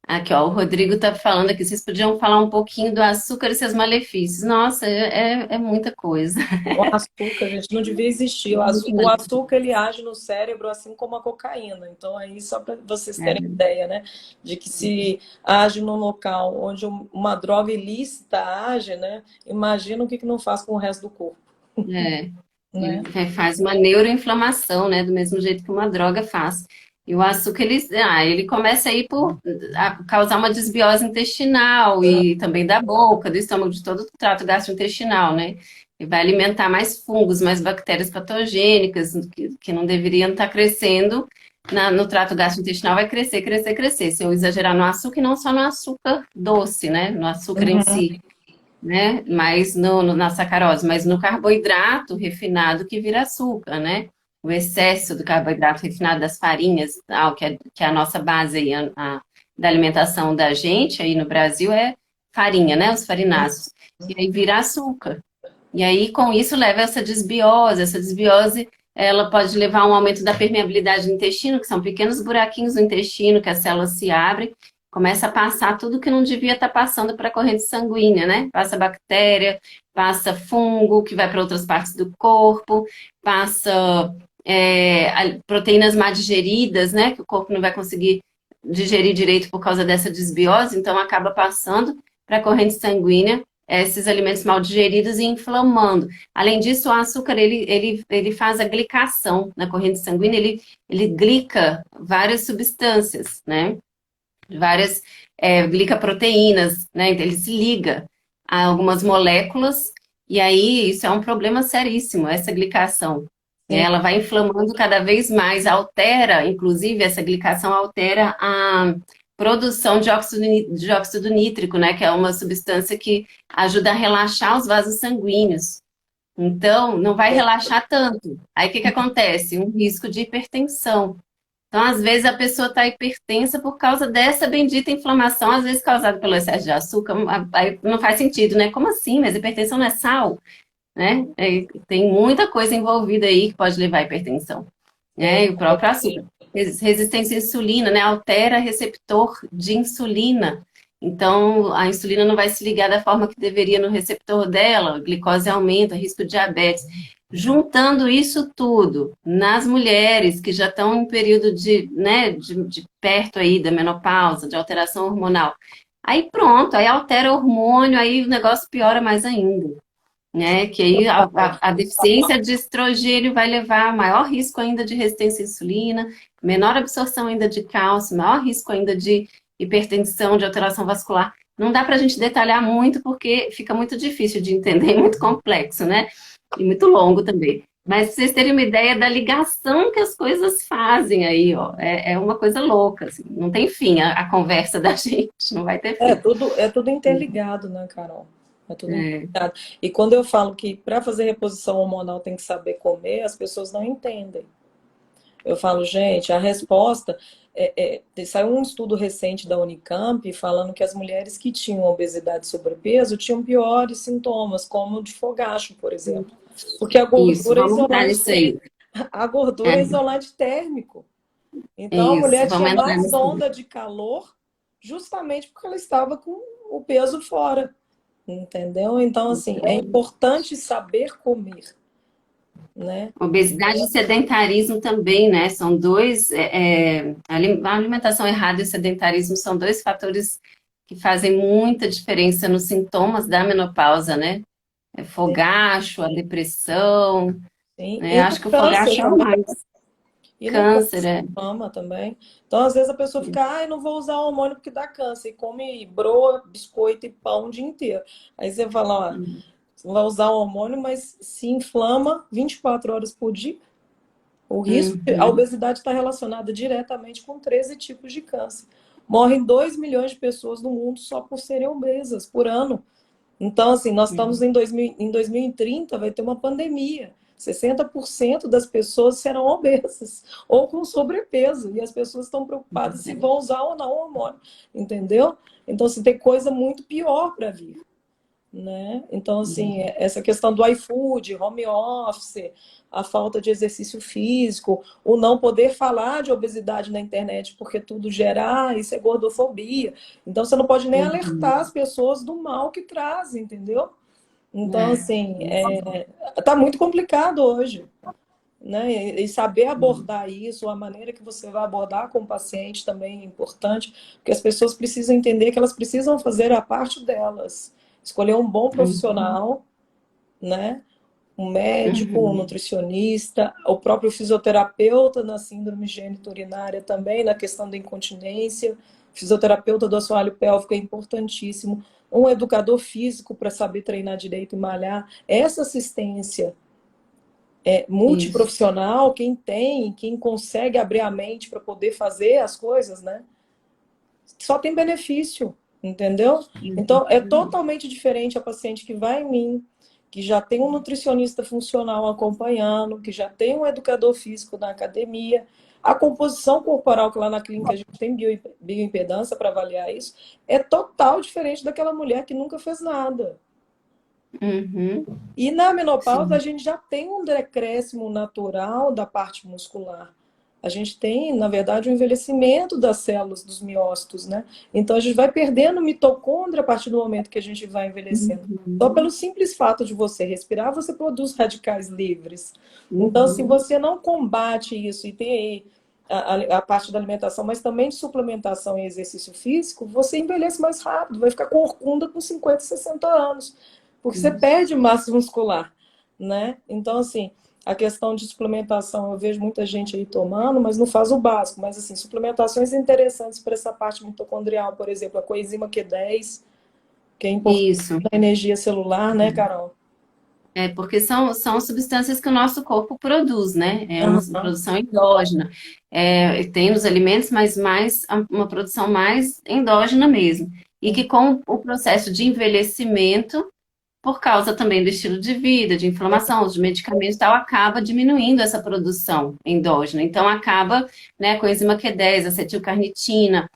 Aqui, ó, o Rodrigo tá falando aqui, vocês podiam falar um pouquinho do açúcar e seus malefícios. Nossa, é muita coisa. O açúcar, gente, não devia existir. O açúcar, ele age no cérebro assim como a cocaína. Então, aí, só para vocês terem É, ideia, né? De que se age num local onde uma droga ilícita age, né? Imagina o que que não faz com o resto do corpo, é. né? Ele faz uma neuroinflamação, né? Do mesmo jeito que uma droga faz. E o açúcar, ele começa aí por causar uma desbiose intestinal e também da boca, do estômago, de todo o trato gastrointestinal, né? E vai alimentar mais fungos, mais bactérias patogênicas que não deveriam estar crescendo no trato gastrointestinal, vai crescer, crescer, crescer. Se eu exagerar no açúcar, e não só no açúcar doce, né? No açúcar em Uhum. si, né? Mas na sacarose, mas no carboidrato refinado que vira açúcar, né? O excesso do carboidrato refinado das farinhas, tal, que é a nossa base aí, da alimentação da gente aí no Brasil é farinha, né? Os farináceos. E aí vira açúcar. E aí, com isso, leva essa desbiose. Essa desbiose, ela pode levar a um aumento da permeabilidade do intestino, que são pequenos buraquinhos no intestino, que as células se abrem, começa a passar tudo que não devia estar passando para a corrente sanguínea, né? Passa bactéria, passa fungo, que vai para outras partes do corpo, passa proteínas mal digeridas, né? Que o corpo não vai conseguir digerir direito por causa dessa desbiose, então acaba passando para a corrente sanguínea esses alimentos mal digeridos e inflamando. Além disso, o açúcar, ele faz a glicação na corrente sanguínea, ele glica várias substâncias, né? Várias glicaproteínas, né? Então, ele se liga a algumas moléculas, e aí isso é um problema seríssimo, essa glicação. Né? Sim. Ela vai inflamando cada vez mais, altera, inclusive, essa glicação altera a produção de óxido nítrico, né? Que é uma substância que ajuda a relaxar os vasos sanguíneos. Então, não vai relaxar tanto. Aí, o que que acontece? Um risco de hipertensão. Então, às vezes, a pessoa está hipertensa por causa dessa bendita inflamação, às vezes causada pelo excesso de açúcar. Aí não faz sentido, né? Como assim? Mas hipertensão não é sal, né? Tem muita coisa envolvida aí que pode levar à hipertensão, né? Sim. E o próprio açúcar. Resistência à insulina, né? Altera receptor de insulina. Então, a insulina não vai se ligar da forma que deveria no receptor dela, a glicose aumenta, risco de diabetes. Juntando isso tudo nas mulheres que já estão em período né, de perto aí da menopausa, de alteração hormonal, aí pronto, aí altera o hormônio, aí o negócio piora mais ainda, né? Que aí a deficiência de estrogênio vai levar a maior risco ainda de resistência à insulina, menor absorção ainda de cálcio, maior risco ainda de hipertensão, de alteração vascular. Não dá para a gente detalhar muito porque fica muito difícil de entender, muito complexo, né? E muito longo também. Mas pra vocês terem uma ideia da ligação que as coisas fazem aí, ó, é uma coisa louca, assim, não tem fim a conversa da gente, não vai ter fim. É tudo interligado, né, Carol? É tudo É, interligado. E quando eu falo que para fazer reposição hormonal tem que saber comer, as pessoas não entendem. Eu falo, gente, a resposta. Saiu um estudo recente da Unicamp falando que as mulheres que tinham obesidade e sobrepeso tinham piores sintomas, como o de fogacho, por exemplo. Porque Isso, vamos entrar nisso aí. a gordura é É, isolante térmico. Então a isso, mulher tinha vamos entrar mais nisso aí. onda de calor justamente porque ela estava com o peso fora, entendeu? Então, assim, é importante saber comer, né? Obesidade e sedentarismo também, né? São dois. A alimentação errada e o sedentarismo são dois fatores que fazem muita diferença nos sintomas da menopausa, né? É fogacho, a depressão, Sim. né? E Acho no que o câncer fogacho é o também. mais. E no Câncer, câncer é. de mama também. Então, às vezes, a pessoa fica, ai, não vou usar hormônio porque dá câncer. E come broa, biscoito e pão o dia inteiro. Aí você fala, ó, você não vai usar hormônio, mas se inflama 24 horas por dia. O risco, a Uhum, obesidade está relacionada diretamente com 13 tipos de câncer. Morrem 2 milhões de pessoas no mundo só por serem obesas por ano. Então, assim, nós estamos uhum, em 2030, vai ter uma pandemia. 60% das pessoas serão obesas ou com sobrepeso. E as pessoas estão preocupadas se vão usar ou não o hormônio. Entendeu? Então, assim, tem coisa muito pior para vir, né? Então, assim, uhum, essa questão do iFood, home office, a falta de exercício físico, o não poder falar de obesidade na internet porque tudo gera, isso é gordofobia. Então, você não pode nem uhum. alertar as pessoas do mal que traz, entendeu? Então, É, assim, isso. tá muito complicado hoje, né? E saber Uhum, abordar isso, a maneira que você vai abordar com o paciente também é importante, porque as pessoas precisam entender que elas precisam fazer a parte delas. Escolher um bom uhum, profissional, né? Um médico, um uhum. nutricionista, o próprio fisioterapeuta na síndrome genitorinária também, na questão da incontinência, fisioterapeuta do assoalho pélvico é importantíssimo, um educador físico para saber treinar direito e malhar. Essa assistência Isso. multiprofissional, quem tem, quem consegue abrir a mente para poder fazer as coisas, né? Só tem benefício, entendeu? Então, é Uhum. totalmente diferente a paciente que vai em mim, que já tem um nutricionista funcional acompanhando, que já tem um educador físico na academia. A composição corporal, que lá na clínica a gente tem bioimpedância para avaliar isso, é total diferente daquela mulher que nunca fez nada. Uhum. E na menopausa a Sim. gente já tem um decréscimo natural da parte muscular. A gente tem, na verdade, um envelhecimento das células dos miócitos, né? Então a gente vai perdendo mitocôndria a partir do momento que a gente vai envelhecendo. Só pelo Uhum. simples fato de você respirar, você produz radicais livres. Então, se Uhum. você não combate isso e tem aí a parte da alimentação, mas também de suplementação e exercício físico, você envelhece mais rápido, vai ficar corcunda com 50, 60 anos porque você Isso. perde massa muscular, né? Então, assim, a questão de suplementação, eu vejo muita gente aí tomando, mas não faz o básico. Mas, assim, suplementações interessantes para essa parte mitocondrial, por exemplo, a coenzima Q10, que é importante Isso. na energia celular, né, Carol? É porque são substâncias que o nosso corpo produz, né? É uma Aham. produção endógena. É, tem nos alimentos, mas mais uma produção mais endógena mesmo. E que com o processo de envelhecimento, por causa também do estilo de vida, de inflamação, de medicamentos e tal, acaba diminuindo essa produção endógena. Então, acaba, né, com enzima Q10, acetilcarnitina,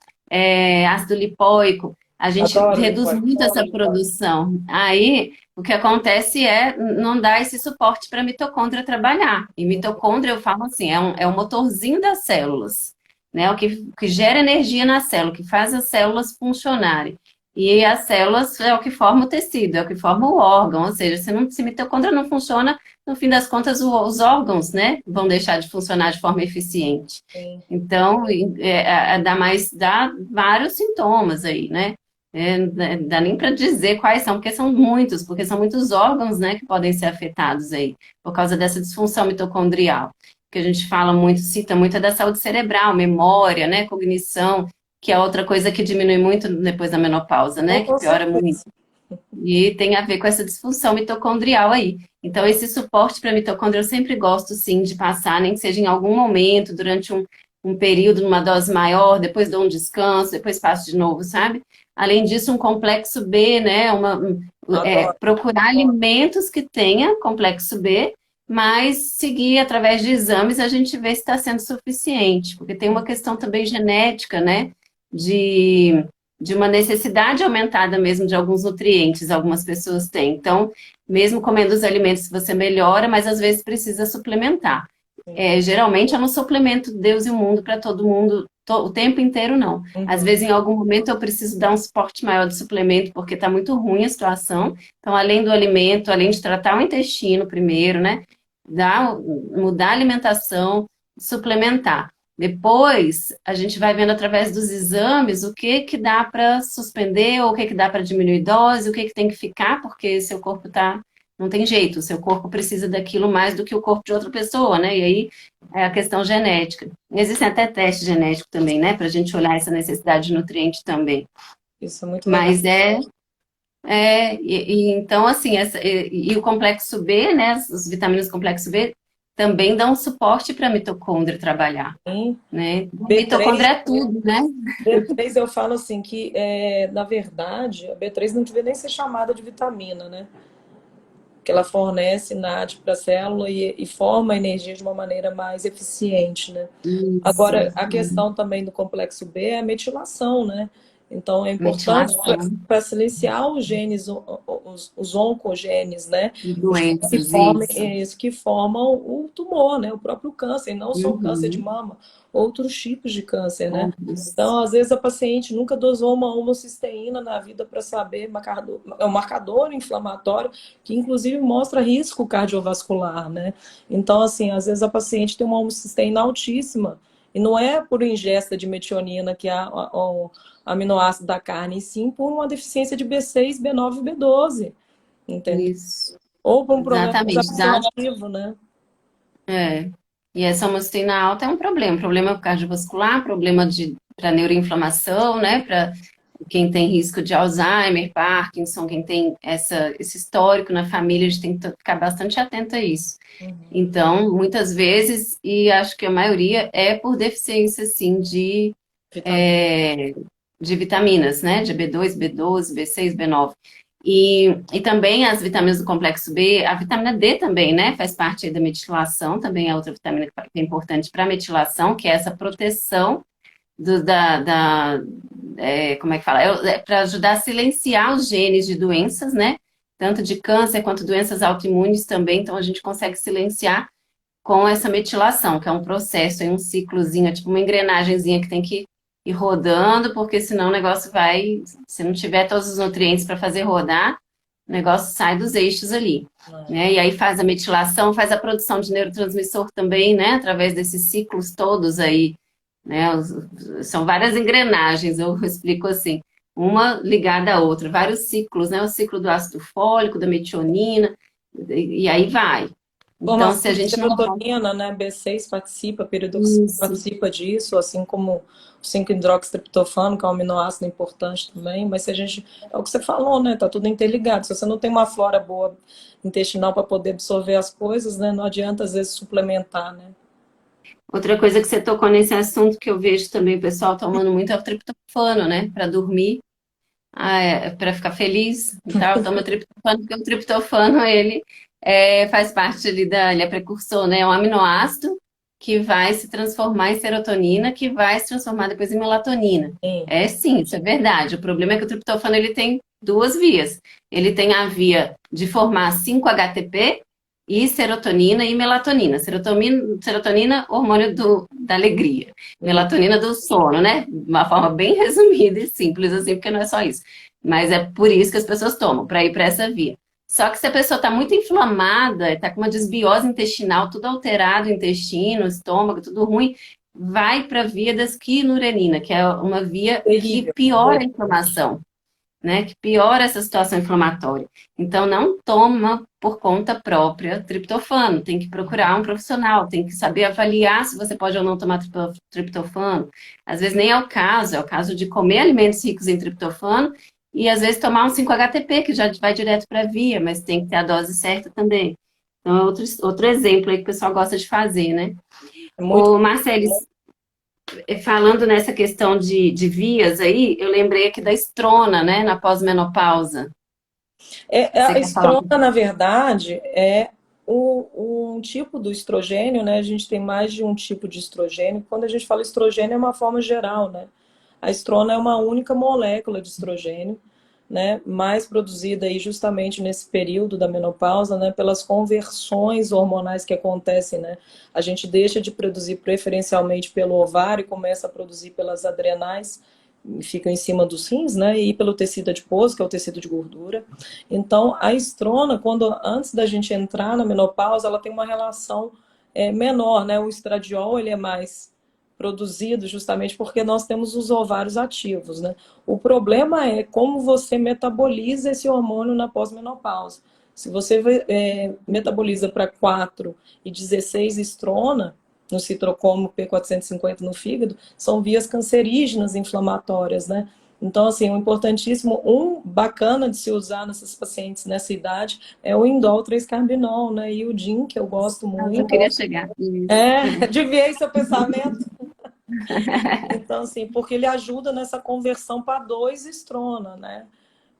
ácido lipoico, a gente Adoro reduz lipoic. muito essa produção. Aí, o que acontece é não dar esse suporte para a mitocôndria trabalhar. E mitocôndria, eu falo assim, é um motorzinho das células, né? O que gera energia na célula, o que faz as células funcionarem. E as células é o que forma o tecido, é o que forma o órgão, ou seja, se a mitocôndria não funciona, no fim das contas, os órgãos, né, vão deixar de funcionar de forma eficiente. Sim, Então, dá vários sintomas aí, né? Dá nem para dizer quais são, porque são muitos órgãos, né, que podem ser afetados aí, por causa dessa disfunção mitocondrial. Que a gente fala muito, cita muito é da saúde cerebral, memória, né, cognição, que é outra coisa que diminui muito depois da menopausa, né? Que com piora muito. certeza. E tem a ver com essa disfunção mitocondrial aí. Então, esse suporte para a mitocôndria eu sempre gosto, sim, de passar, nem que seja em algum momento, durante um período, numa dose maior, depois dou um descanso, depois passo de novo, sabe? Além disso, um complexo B, né? Adoro. Procurar alimentos que tenha complexo B mas seguir através de exames a gente vê se está sendo suficiente, porque tem uma questão também genética, né? De, de uma necessidade aumentada mesmo de alguns nutrientes, algumas pessoas têm. Então, mesmo comendo os alimentos, você melhora, mas às vezes precisa suplementar. Geralmente eu não suplemento Deus e o mundo para todo mundo o tempo inteiro, não. Às Uhum. vezes, em algum momento, eu preciso dar um suporte maior de suplemento, porque está muito ruim a situação. Então, além do alimento, além de tratar o intestino primeiro, né? Mudar a alimentação, suplementar. Depois, a gente vai vendo através dos exames o que que dá para suspender, ou o que que dá para diminuir dose, o que que tem que ficar, porque seu corpo tá, não tem jeito, o seu corpo precisa daquilo mais do que o corpo de outra pessoa, né? E aí é a questão genética. Existem até testes genéticos também, né? Para a gente olhar essa necessidade de nutriente também. Isso é muito legal. Mas então, assim, e o complexo B, né, as vitaminas do complexo B, também dão suporte para a mitocôndria trabalhar, Hein? né? B3, Mitocôndria é tudo, né? B3 eu falo assim que, na verdade, a B3 não devia nem ser chamada de vitamina, né? Que ela fornece NAD para a célula e forma a energia de uma maneira mais eficiente, né? Isso, Agora, a questão também do complexo B é a metilação, né? Então, é importante metilação, para silenciar os genes, os oncogenes, né? Os que doenças, formam, isso. isso, que formam o tumor, né? O próprio câncer, não só o câncer de Uhum. mama, outros tipos de câncer, né? Outros. Então, às vezes, a paciente nunca dosou uma homocisteína na vida para saber, é um marcador inflamatório que, inclusive, mostra risco cardiovascular, né? Então, assim, às vezes a paciente tem uma homocisteína altíssima, e não é por ingesta de metionina, que é o aminoácido da carne, e sim por uma deficiência de B6, B9 e B12, entendeu? Isso, Ou por um problema mais exatamente. absortivo, né? É. E essa homocisteína alta é um problema cardiovascular, problema para neuroinflamação, né? Para quem tem risco de Alzheimer, Parkinson, quem tem esse histórico na família, a gente tem que ficar bastante atento a isso. Uhum. Então, muitas vezes, e acho que a maioria, é por deficiência, sim, Vitamina. é, de vitaminas, né? De B2, B12, B6, B9. E também as vitaminas do complexo B, a vitamina D também, né? Faz parte aí da metilação, também é outra vitamina que é importante para a metilação, que é essa proteção como é que fala? Para ajudar a silenciar os genes de doenças, né? Tanto de câncer quanto doenças autoimunes também, então a gente consegue silenciar com essa metilação, que é um processo, é um ciclozinho, é tipo uma engrenagemzinha que tem que ir rodando, porque senão o negócio vai, se não tiver todos os nutrientes para fazer rodar, o negócio sai dos eixos ali, né? E aí faz a metilação, faz a produção de neurotransmissor também, né? Através desses ciclos todos aí, né? São várias engrenagens, eu explico assim, uma ligada à outra, vários ciclos, né? O ciclo do ácido fólico, da metionina, e aí vai. Então, se Formação a de gente não serotonina, né? B6 participa, peridoxina isso. participa disso, assim como o 5-hidroxitriptofano, que é um aminoácido importante também. Mas se a gente, é o que você falou, né? Tá tudo interligado. Se você não tem uma flora boa intestinal para poder absorver as coisas, né? Não adianta às vezes suplementar, né? Outra coisa que você tocou nesse assunto que eu vejo também o pessoal tomando muito é o triptofano, né? Para dormir, para ficar feliz e tal. Toma triptofano, porque o triptofano, ele faz parte ali ele é precursor, né? É um aminoácido que vai se transformar em serotonina, que vai se transformar depois em melatonina. Sim. É sim, isso é verdade. O problema é que o triptofano, ele tem duas vias. Ele tem a via de formar 5-HTP e serotonina e melatonina. Serotonina, hormônio da alegria. Hum. Melatonina do sono, né? De uma forma bem resumida e simples, assim, porque não é só isso. Mas é por isso que as pessoas tomam, para ir para essa via. Só que se a pessoa está muito inflamada, está com uma desbiose intestinal, tudo alterado, intestino, estômago, tudo ruim, vai para a via da esquinurenina, que é uma via que Terrível. piora a inflamação, né? Que piora essa situação inflamatória. Então, não toma por conta própria triptofano, tem que procurar um profissional, tem que saber avaliar se você pode ou não tomar triptofano. Às vezes nem é o caso de comer alimentos ricos em triptofano e às vezes tomar um 5-HTP, que já vai direto para a via, mas tem que ter a dose certa também. Então, é outro exemplo aí que o pessoal gosta de fazer, né? É muito. O Marcelo, falando nessa questão de vias aí, eu lembrei aqui da estrona, né, na pós-menopausa. Você A quer falar? estrona, na verdade, é Um tipo do estrogênio, né? A gente tem mais de um tipo de estrogênio. Quando a gente fala estrogênio, é uma forma geral, né? A estrona é uma única molécula de estrogênio, né? Mais produzida aí justamente nesse período da menopausa, né? Pelas conversões hormonais que acontecem, né? A gente deixa de produzir preferencialmente pelo ovário e começa a produzir pelas adrenais, ficam em cima dos rins, né? E pelo tecido adiposo, que é o tecido de gordura. Então, a estrona, quando antes da gente entrar na menopausa, ela tem uma relação menor, né? O estradiol, ele é mais produzido justamente porque nós temos os ovários ativos, né? O problema é como você metaboliza esse hormônio na pós-menopausa. Se você metaboliza para 4 e 16 estrona, no citrocromo P450 no fígado, são vias cancerígenas inflamatórias, né? Então, assim, um importantíssimo, um bacana de se usar nessas pacientes nessa idade é o indol 3-carbinol, né? E o DIN, que eu gosto Eu muito. queria chegar. Isso. Adivinhei seu pensamento? Então, assim, porque ele ajuda nessa conversão para 2-estrona, né?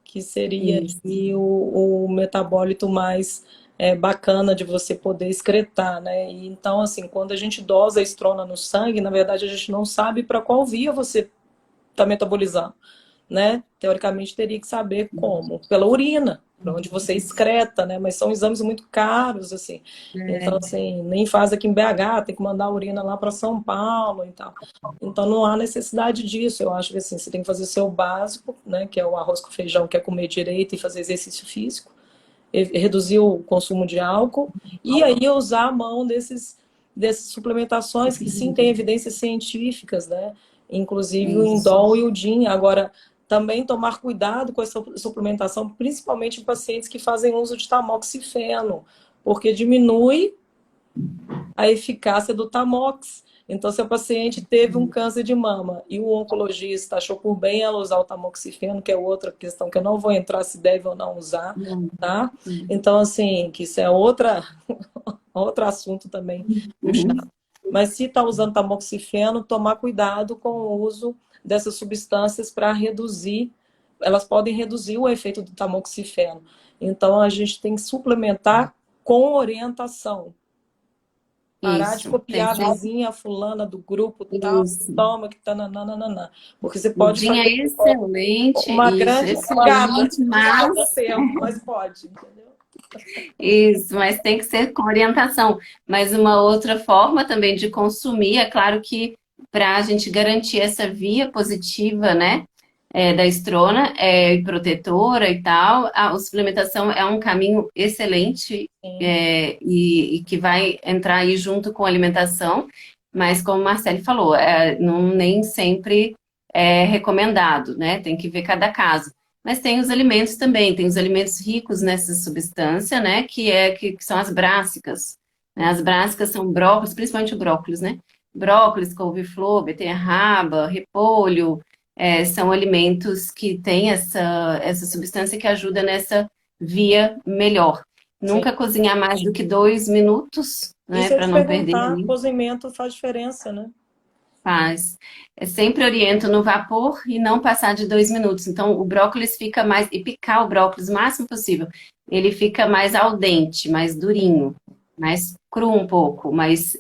Que seria Isso. aí o metabólito mais bacana de você poder excretar, né? E, então, assim, quando a gente dosa a estrona no sangue, na verdade a gente não sabe para qual via você está metabolizando, né? Teoricamente teria que saber como, pela urina, para onde você excreta, né? Mas são exames muito caros, assim. Então, É, assim, nem faz aqui em BH, tem que mandar a urina lá para São Paulo e tal. Então, não há necessidade disso. Eu acho que, assim, você tem que fazer o seu básico, né? Que é o arroz com feijão, que é comer direito e fazer exercício físico, reduzir o consumo de álcool e aí usar a mão dessas suplementações que sim têm evidências científicas, né? Inclusive o isso. indol e o DIN. Agora, também tomar cuidado com essa suplementação, principalmente em pacientes que fazem uso de tamoxifeno, porque diminui a eficácia do Tamox. Então, se a paciente teve um câncer de mama e o oncologista achou por bem ela usar o tamoxifeno, que é outra questão que eu não vou entrar se deve ou não usar, Não. tá? Então, assim, que isso é outro assunto também Uhum. puxado. Mas se está usando tamoxifeno, tomar cuidado com o uso dessas substâncias para reduzir, elas podem reduzir o efeito do tamoxifeno. Então, a gente tem que suplementar com orientação. Parar de Isso. Tem que copiar a ser vizinha, a fulana do grupo tal, isso. toma que tá nananana. Porque você O pode DIN é fazer excelente, uma isso, grande cagada excelente, no mas pouco tempo, mas pode, entendeu? isso, mas tem que ser com orientação. Mas uma outra forma também de consumir, é claro que para a gente garantir essa via positiva, né, da estrona, e protetora e tal, a suplementação é um caminho excelente, Sim, e que vai entrar aí junto com a alimentação, mas como o Marcelo falou, não, nem sempre é recomendado, né? Tem que ver cada caso. Mas tem os alimentos também, tem os alimentos ricos nessa substância, né? Que são as brássicas. Né? As brássicas são brócolis, principalmente o brócolis, né? Brócolis, couve-flor, beterraba, repolho, são alimentos que têm essa substância que ajuda nessa via melhor. sim. Nunca cozinhar mais do que 2 minutos, né? Isso eu ia Para te não perder perguntar, ali. cozimento faz diferença, né? Faz. Sempre oriento no vapor e não passar de 2 minutos. Então, o brócolis fica mais. E picar o brócolis o máximo possível. Ele fica mais al dente, mais durinho, mais cru um pouco, mas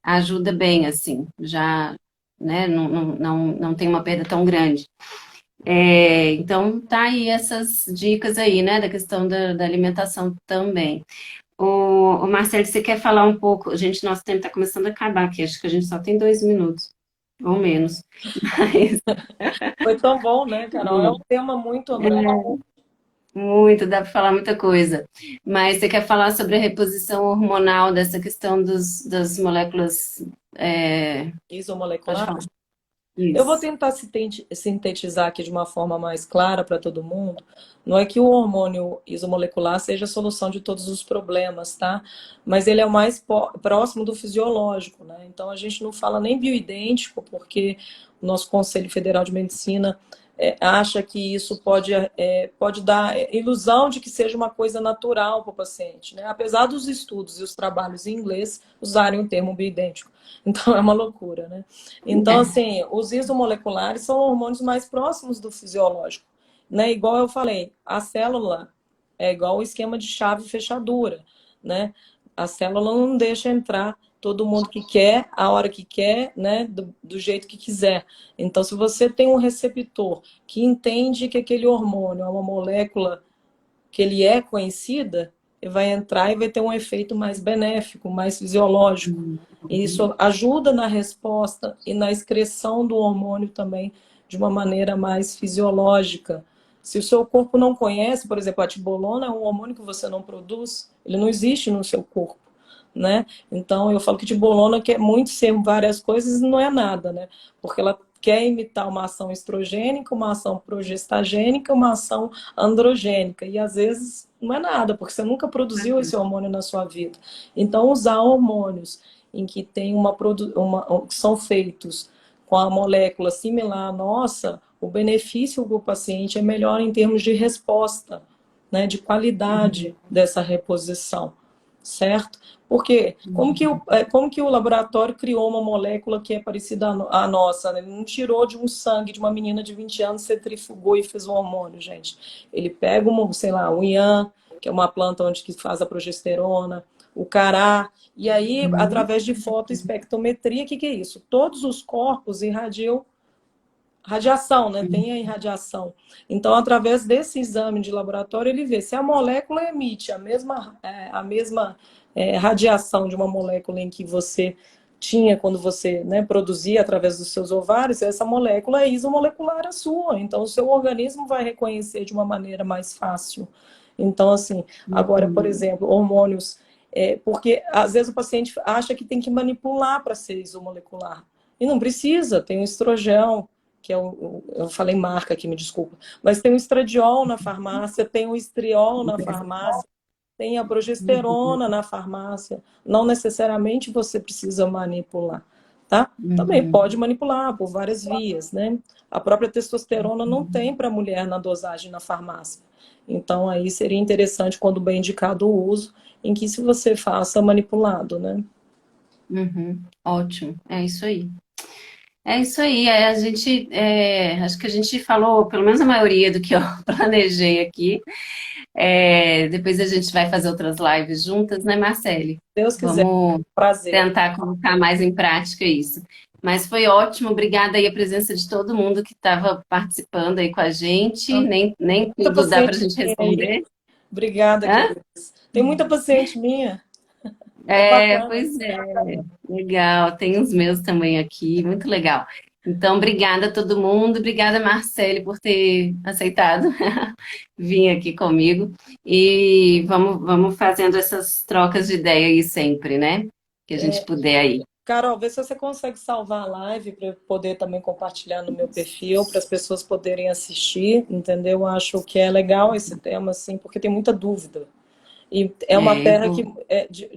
ajuda bem, assim. Já, né, não tem uma perda tão grande. Então, tá aí essas dicas aí, né, da questão da alimentação também. O Marcelo, você quer falar um pouco? Gente, nosso tempo está começando a acabar aqui. Acho que a gente só tem 2 minutos, ou menos. Mas, Foi tão bom, né, Carol? É um tema muito abrangente. muito, dá para falar muita coisa. Mas você quer falar sobre a reposição hormonal, dessa questão das moléculas. Pode Isomolecular. falar. Eu vou Isso. tentar sintetizar aqui de uma forma mais clara para todo mundo. Não é que o hormônio isomolecular seja a solução de todos os problemas, tá? Mas ele é o mais próximo do fisiológico, né? Então a gente não fala nem bioidêntico, porque o nosso Conselho Federal de Medicina acha que isso pode dar ilusão de que seja uma coisa natural para o paciente, né? Apesar dos estudos e os trabalhos em inglês usarem o termo bioidêntico. Então é uma loucura, né? Então, É. assim, os isomoleculares são hormônios mais próximos do fisiológico, né? Igual eu falei, a célula é igual o esquema de chave e fechadura, né? A célula não deixa entrar todo mundo que quer, a hora que quer, né? Do jeito que quiser. Então, se você tem um receptor que entende que aquele hormônio é uma molécula que ele é conhecida, ele vai entrar e vai ter um efeito mais benéfico, mais fisiológico. E isso ajuda na resposta e na excreção do hormônio também de uma maneira mais fisiológica. Se o seu corpo não conhece, por exemplo, a tibolona é um hormônio que você não produz, ele não existe no seu corpo, né? Então eu falo que tibolona quer muito ser várias coisas e não é nada, né? Porque ela quer imitar uma ação estrogênica, uma ação progestagênica, uma ação androgênica. E às vezes não é nada, porque você nunca produziu esse hormônio na sua vida. Então, usar hormônios em que tem que são feitos com a molécula similar à nossa, o benefício para o paciente é melhor em termos de resposta, né, de qualidade dessa reposição, certo? Porque como que o laboratório criou uma molécula que é parecida à nossa? Né? Ele não tirou de um sangue de uma menina de 20 anos, centrifugou e fez um hormônio, gente. Ele pega, sei lá, o IAN, que é uma planta onde que faz a progesterona, o cará, e aí, através de fotoespectrometria, o que é isso? Todos os corpos irradiam radiação, né? Tem a irradiação. Então, através desse exame de laboratório, ele vê se a molécula emite a mesma radiação de uma molécula em que você tinha quando você, né, produzia através dos seus ovários, essa molécula é isomolecular a sua. Então, o seu organismo vai reconhecer de uma maneira mais fácil. Então, assim, agora, por exemplo, hormônios, porque às vezes o paciente acha que tem que manipular para ser isomolecular. E não precisa, tem o estrogel, que é eu falei marca aqui, me desculpa, mas tem o estradiol na farmácia, tem o estriol na farmácia, tem a progesterona na farmácia. Não necessariamente você precisa manipular, tá? Também pode manipular por várias vias, né? A própria testosterona não tem para mulher na dosagem na farmácia. Então, aí seria interessante, quando bem indicado o uso, em que se você faça manipulado, né? Ótimo, é isso aí. É isso aí, acho que a gente falou, pelo menos a maioria do que eu planejei aqui. Depois a gente vai fazer outras lives juntas, né, Marcele? Deus quiser, Vamos prazer. tentar colocar mais em prática isso. Mas foi ótimo, obrigada aí a presença de todo mundo que estava participando aí com a gente. Nem Muita tudo dá para a paciente gente minha aí. responder. Obrigada, Hã? queridos. Tem muita paciente minha. É bacana. Pois é, legal. Tem os meus também aqui, muito legal. Então, obrigada a todo mundo, obrigada, Marcele, por ter aceitado vir aqui comigo. E vamos fazendo essas trocas de ideia aí sempre, né? Que a gente puder aí. Carol, vê se você consegue salvar a live para eu poder também compartilhar no meu perfil, para as pessoas poderem assistir, entendeu? Eu acho que é legal esse tema, assim, porque tem muita dúvida. E é uma Eu terra que vou.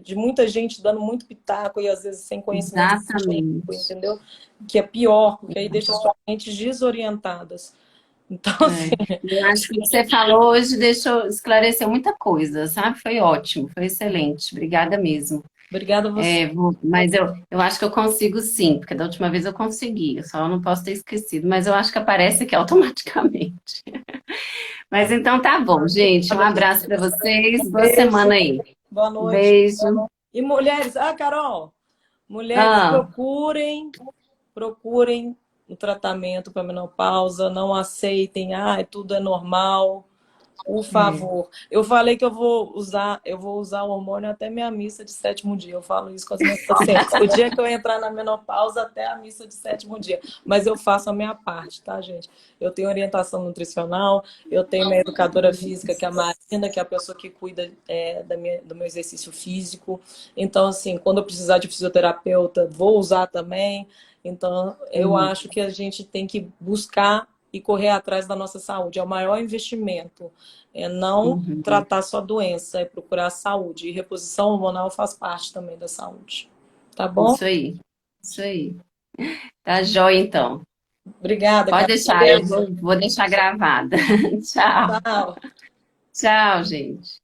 de muita gente dando muito pitaco e às vezes sem conhecimento científico, Exatamente. entendeu? Que é pior, porque aí deixa as mentes desorientadas. Então, assim, Eu acho que o que você falou hoje deixou, esclareceu muita coisa, sabe? Foi ótimo, foi excelente. Obrigada mesmo. obrigada a você. Mas eu acho que eu consigo sim, porque da última vez eu consegui, eu só não posso ter esquecido, mas eu acho que aparece aqui automaticamente. Mas então tá bom, gente. Um abraço para vocês, boa Beijo, semana aí. boa noite. Beijo. E mulheres, Carol, mulheres, Ah, procurem o tratamento para menopausa, não aceitem, tudo é normal. Por é. favor. Eu falei que eu vou usar o hormônio até minha missa de sétimo dia. Eu falo isso com as minhas pacientes. O dia que eu entrar na menopausa, até a missa de sétimo dia. Mas eu faço a minha parte, tá, gente? Eu tenho orientação nutricional, eu tenho minha educadora física, que é a Marina, que é a pessoa que cuida do meu exercício físico. Então, assim, quando eu precisar de fisioterapeuta, vou usar também. Então, eu acho que a gente tem que buscar e correr atrás da nossa saúde. É o maior investimento. É não tratar só doença, é procurar saúde. E reposição hormonal faz parte também da saúde. Tá bom? Isso aí, isso aí. Tá jóia, então. Obrigada, Pode cara. deixar, eu Beijo. vou deixar gravada. Tchau, Tchau. tchau, gente.